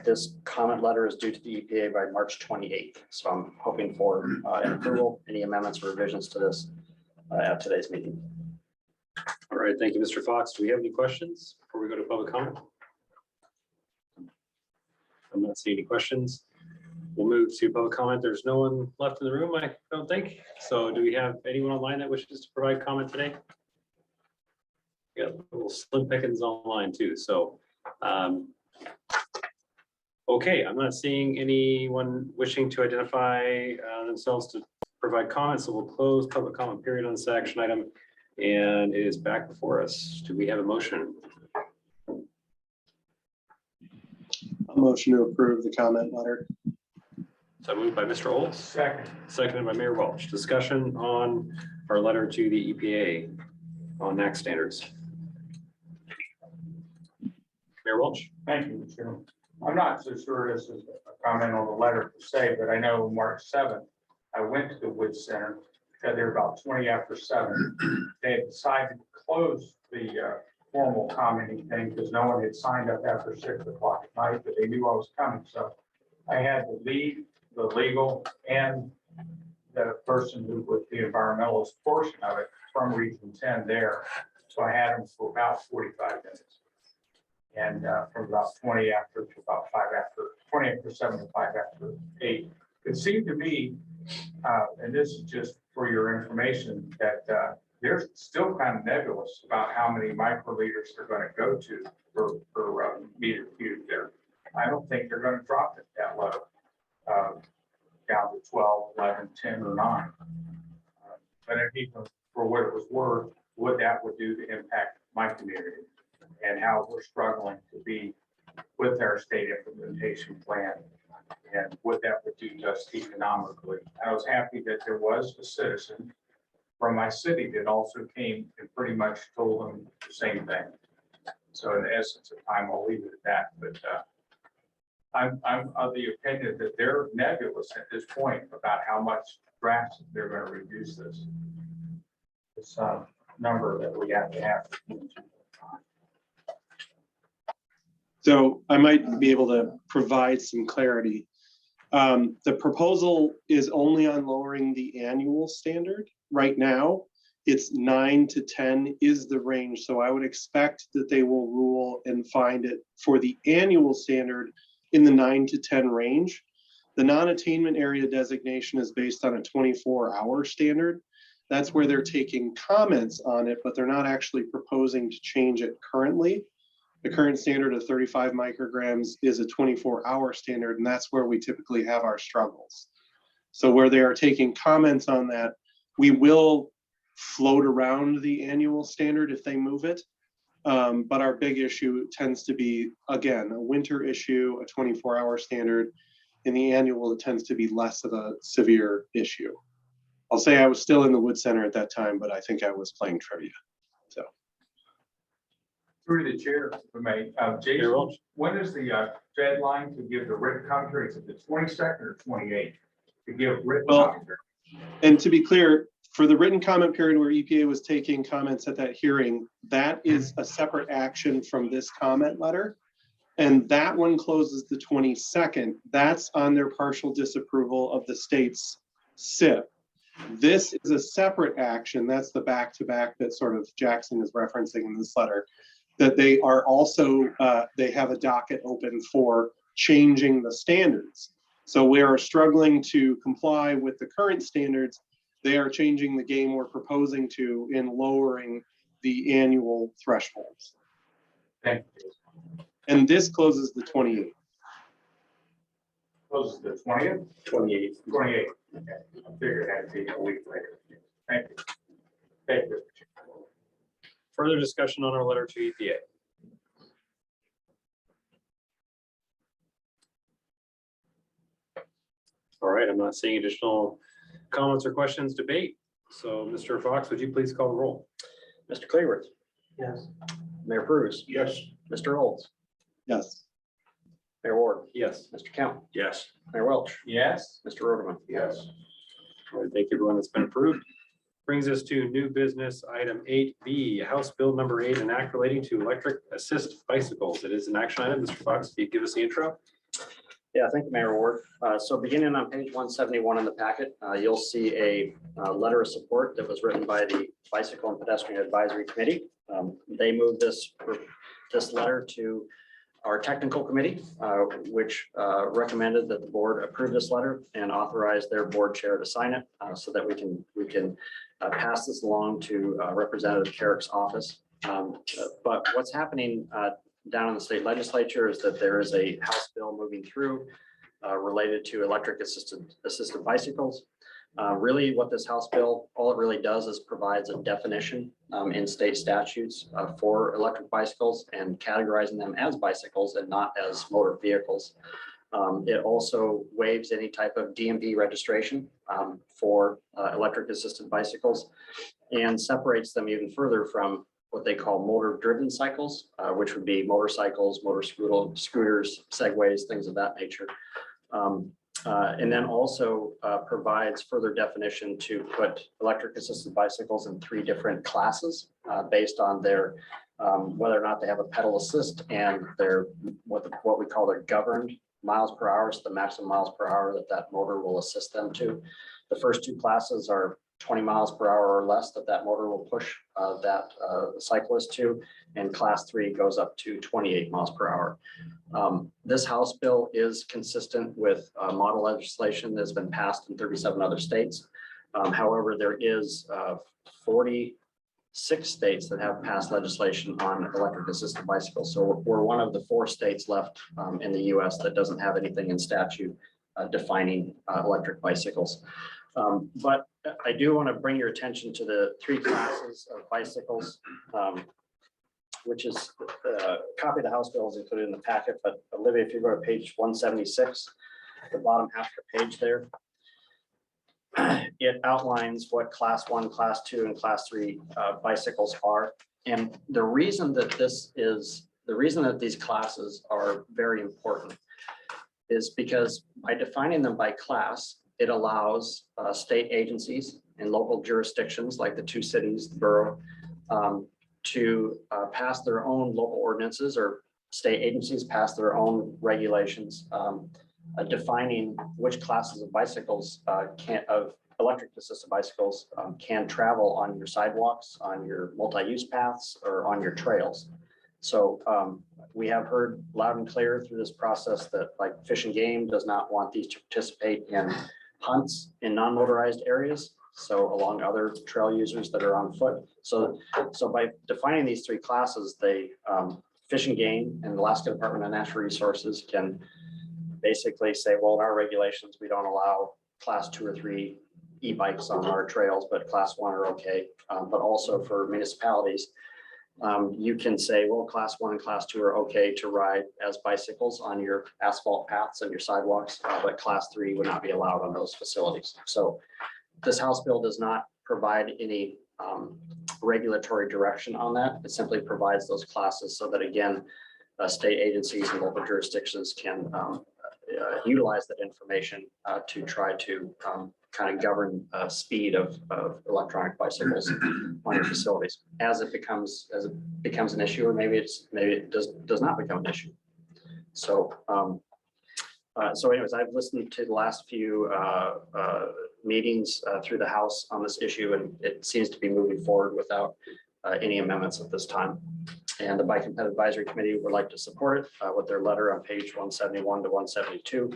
this comment letter is due to the EPA by March 28th. So I'm hoping for an approval, any amendments or revisions to this at today's meeting. All right, thank you, Mr. Fox. Do we have any questions before we go to public comment? I'm not seeing any questions. We'll move to public comment. There's no one left in the room, I don't think. So do we have anyone online that wishes to provide comment today? Yeah, little slim pickings online too. So Okay, I'm not seeing anyone wishing to identify themselves to provide comments, so we'll close public comment period on this action item. And it is back before us. Do we have a motion? A motion to approve the comment letter. So moved by Mr. Olds, Second. seconded by Mayor Welch. Discussion on our letter to the EPA on NAC standards. Mayor Welch? Thank you, Mr. Chairman. I'm not so sure this is a comment on the letter per se, but I know March 7th, I went to the Woods Center, because they were about 20 after 7. They had decided to close the formal commenting thing because no one had signed up after 6 o'clock at night, but they knew I was coming. So I had to leave the legal and the person who was the environmentalist portion of it from Region 10 there. So I had them for about 45 minutes. And from about 20 after to about 5 after, 20 after 7 to 5 after 8. It seemed to me, and this is just for your information, that they're still kind of nebulous about how many microliters they're going to go to per meter cube there. I don't think they're going to drop it that low, down to 12, 11, 10, or 9. But even for what it was worth, what that would do to impact my community and how we're struggling to be with our state implementation plan and what that would do to us economically. I was happy that there was a citizen from my city that also came and pretty much told them the same thing. So in the essence of time, I'll leave it at that. But I'm of the opinion that they're nebulous at this point about how much drastic they're going to reduce this number that we have to have. So I might be able to provide some clarity. The proposal is only on lowering the annual standard. Right now, it's 9 to 10 is the range. So I would expect that they will rule and find it for the annual standard in the 9 to 10 range. The non-attainment area designation is based on a 24-hour standard. That's where they're taking comments on it, but they're not actually proposing to change it currently. The current standard of 35 micrograms is a 24-hour standard, and that's where we typically have our struggles. So where they are taking comments on that, we will float around the annual standard if they move it. But our big issue tends to be, again, a winter issue, a 24-hour standard. In the annual, it tends to be less of a severe issue. I'll say I was still in the Wood Center at that time, but I think I was playing trivia. So. Through the chair, if I may, Jason, when is the deadline to give the written commentary? Is it the 22nd or 28th to give written commentary? And to be clear, for the written comment period where EPA was taking comments at that hearing, that is a separate action from this comment letter. And that one closes the 22nd. That's on their partial disapproval of the state's SIP. This is a separate action. That's the back-to-back that sort of Jackson is referencing in this letter, that they are also, they have a docket open for changing the standards. So we are struggling to comply with the current standards. They are changing the game we're proposing to in lowering the annual thresholds. Thank you. And this closes the 28th. Closes the 20th? 28th. 28th. Okay. I figured that'd be a week later. Thank you. Thank you. Further discussion on our letter to EPA. All right, I'm not seeing additional comments or questions, debate. So Mr. Fox, would you please call the roll? Mr. Cleaworth, Yes. Mayor Prus, Yes. Mr. Olds, Yes. Mayor Ward, Yes. Mr. Count, Yes. Mayor Welch, Yes. Mr. Roderman. Yes. All right, thank you, everyone that's been approved. Brings us to new business item 8B, House Bill number 8, an act relating to electric assist bicycles. It is an action item. Mr. Fox, can you give us the intro? Yeah, thank you, Mayor Ward. So beginning on page 171 in the packet, you'll see a letter of support that was written by the Bicycle and Pedestrian Advisory Committee. They moved this letter to our technical committee, which recommended that the board approve this letter and authorize their board chair to sign it so that we can pass this along to Representative Carrick's office. But what's happening down in the state legislature is that there is a House bill moving through related to electric assisted bicycles. Really what this House bill, all it really does is provides a definition in state statutes for electric bicycles and categorizing them as bicycles and not as motor vehicles. It also waives any type of DMV registration for electric assisted bicycles and separates them even further from what they call motor driven cycles, which would be motorcycles, scooters, segways, things of that nature. And then also provides further definition to put electric assisted bicycles in 3 different classes based on their whether or not they have a pedal assist and their what we call their governed miles per hour, so the maximum miles per hour that motor will assist them to. The first 2 classes are 20 miles per hour or less that motor will push that cyclist to, and class 3 goes up to 28 miles per hour. This House bill is consistent with model legislation that's been passed in 37 other states. However, there is 46 states that have passed legislation on electric assisted bicycles. So we're one of the 4 states left in the US that doesn't have anything in statute defining electric bicycles. But I do want to bring your attention to the 3 classes of bicycles, which is a copy of the House bill is included in the packet. But Olivia, if you go to page 176, the bottom half of the page there, it outlines what class 1, class 2, and class 3 bicycles are. And the reason that these classes are very important is because by defining them by class, it allows state agencies and local jurisdictions like the 2 cities, the borough, to pass their own local ordinances, or state agencies pass their own regulations defining which classes of bicycles of electric assisted bicycles can travel on your sidewalks, on your multi-use paths, or on your trails. So we have heard loud and clear through this process that like Fish and Game does not want these to participate in hunts in non-motorized areas. So along other trail users that are on foot. So by defining these 3 classes, Fish and Game and the Alaska Department of Natural Resources can basically say, well, in our regulations, we don't allow class 2 or 3 e-bikes on our trails, but class 1 are okay. But also for municipalities, you can say, well, class 1 and class 2 are okay to ride as bicycles on your asphalt paths and your sidewalks, but class 3 would not be allowed on those facilities. So this House bill does not provide any regulatory direction on that. It simply provides those classes so that, again, state agencies and local jurisdictions can utilize that information to try to kind of govern speed of electronic bicycles on your facilities as it becomes an issue, or maybe it does not become an issue. So anyways, I've listened to the last few meetings through the House on this issue, and it seems to be moving forward without any amendments at this time. And the Bike and Ped Advisory Committee would like to support it with their letter on page 171 to 172.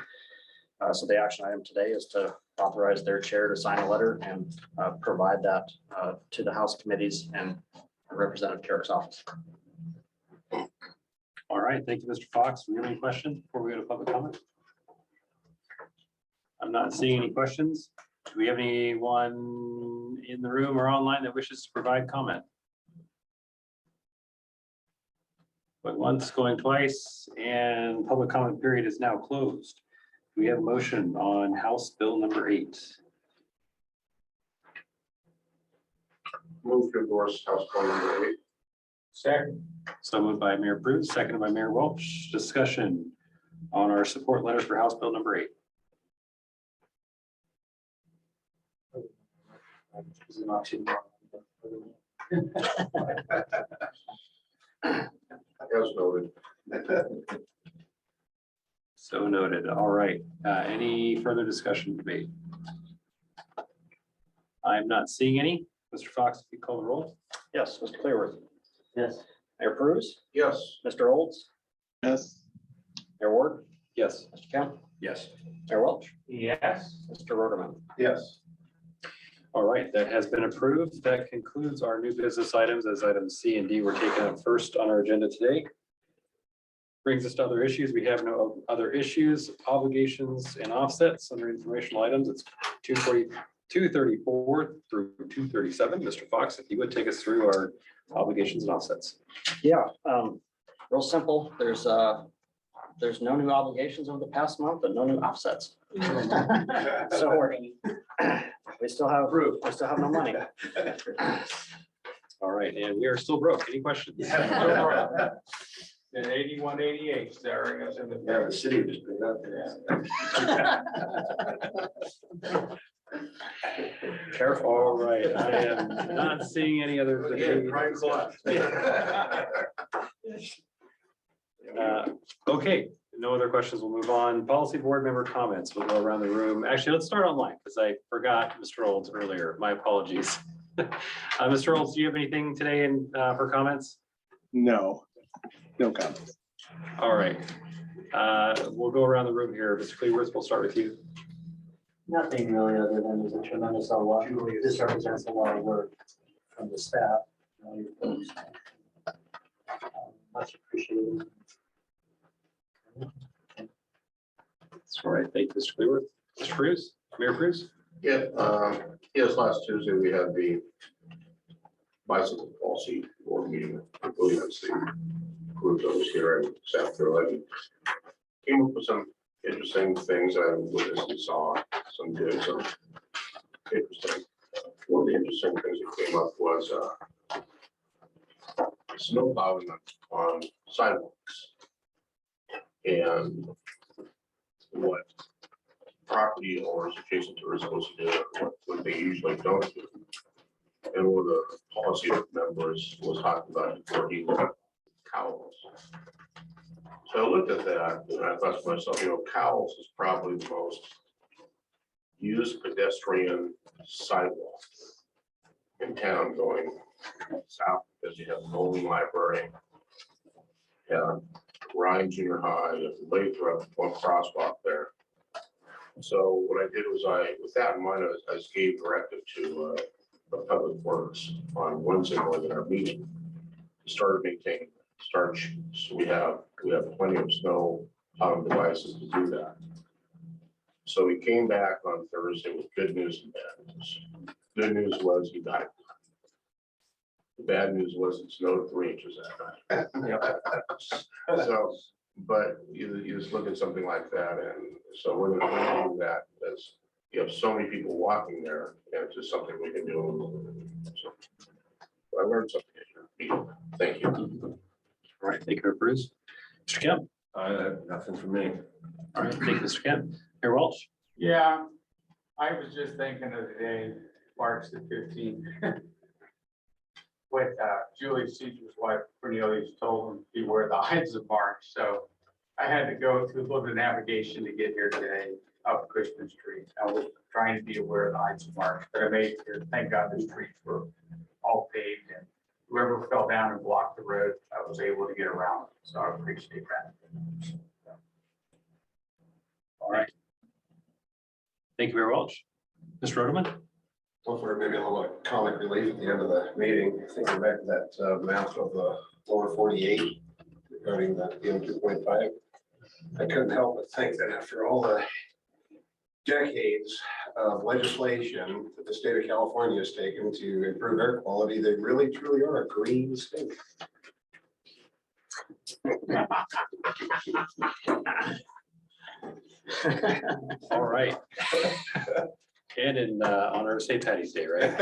So the action item today is to authorize their chair to sign a letter and provide that to the House committees and Representative Carrick's office. All right, thank you, Mr. Fox. Do we have any questions before we go to public comment? I'm not seeing any questions. Do we have anyone in the room or online that wishes to provide comment? Going once, going twice, and public comment period is now closed. We have a motion on House Bill number 8. Move to endorse House Bill number 8. Second. So moved by Mayor Bruce, seconded by Mayor Welch. Discussion on our support letter for House Bill number 8. As noted. So noted. All right. Any further discussion, debate? I'm not seeing any. Mr. Fox, if you call the roll. Yes, Mr. Clearworth. Yes. Mayor Cruz, Yes. Mr. Olds, Yes. Mayor Ward, Yes. Mr. Kemp, Yes. Mayor Welch, Yes. Mr. Roderman. Yes. All right, that has been approved. That concludes our new business items, as items C and D were taken up first on our agenda today. Brings us to other issues. We have no other issues, obligations and offsets under informational items. It's 234 through 237. Mr. Fox, if you would take us through our obligations and offsets. Yeah, real simple. There's no new obligations over the past month, but no new offsets. So we still have no money. All right, and we are still broke. Any questions? And 8188 staring us in the. Yeah, the city just put that there. Careful. All right, I am not seeing any other. debate. Okay, no other questions. We'll move on. Policy board member comments. We'll go around the room. Actually, let's start online because I forgot Mr. Olds earlier. My apologies. Mr. Olds, do you have anything today in for comments? No comments. All right. We'll go around the room here. Mr. Cleaworth, we'll start with you. Nothing really other than there's a tremendous lot. This represents a lot of work from the staff. Your folks. Much appreciated. That's all right. Thank you, Mr. Cleaworth. Mr. Cruz, Mayor Cruz. Yeah, yes, last Tuesday we had the bicycle policy board meeting. I believe it's the group that was here in South Carolina. Came up with some interesting things I witnessed and saw, some good, some interesting. One of the interesting things that came up was snow plowing on sidewalks. And what property owners adjacent to are supposed to do, what they usually don't do. And one of the policy members was talking about before he looked at cows. So I looked at that and I thought to myself, cows is probably the most used pedestrian sidewalk in town going south because you have Bowling Library, Ryan Junior High, Lathrop, one crosswalk there. So what I did was with that in mind, I just gave directive to the Public Works on Wednesday morning in our meeting. Started maintaining, so we have plenty of snow plowing devices to do that. So we came back on Thursday with good news and bad news. Good news was he got it. The bad news was it snowed 3 inches that night. So, but you just look at something like that, and so we're gonna do that because you have so many people walking there, and it's just something we can do. So I learned something. Thank you. All right, thank you, Bruce. Mr. Kemp. Nothing from me. All right, thank you, Mr. Kemp. Mayor Walsh. Yeah, I was just thinking of the day, March the 15th. With Julie Caesar's wife, Cornelius, told him beware the Ides of March. So I had to go through a little bit of navigation to get here today up Cushman Street. I was trying to be aware of the Ides of March, but I made it here. Thank God the streets were all paved and whoever fell down and blocked the road, I was able to get around. So I appreciate that. All right. Thank you, Mayor Walsh. Mr. Rodeman. Well, for maybe a little comic relief at the end of the meeting, thinking back to that map of the lower 48 regarding the PM 2.5. I couldn't help but think that after all the decades of legislation that the state of California has taken to improve air quality, they really truly are a green state. All right. And in honor of St. Patty's Day, right?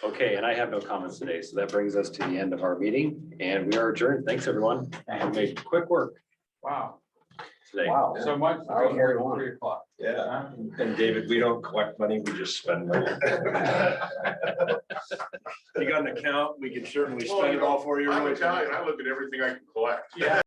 Okay, and I have no comments today, so that brings us to the end of our meeting, and we are adjourned. Thanks, everyone. We made quick work Wow. today. Wow. So much. I was very long. 3 o'clock. Yeah. And David, we don't collect money, we just spend money. You got an account, we can certainly spend it all for you. I'm Italian, I look at everything I can collect. Yeah.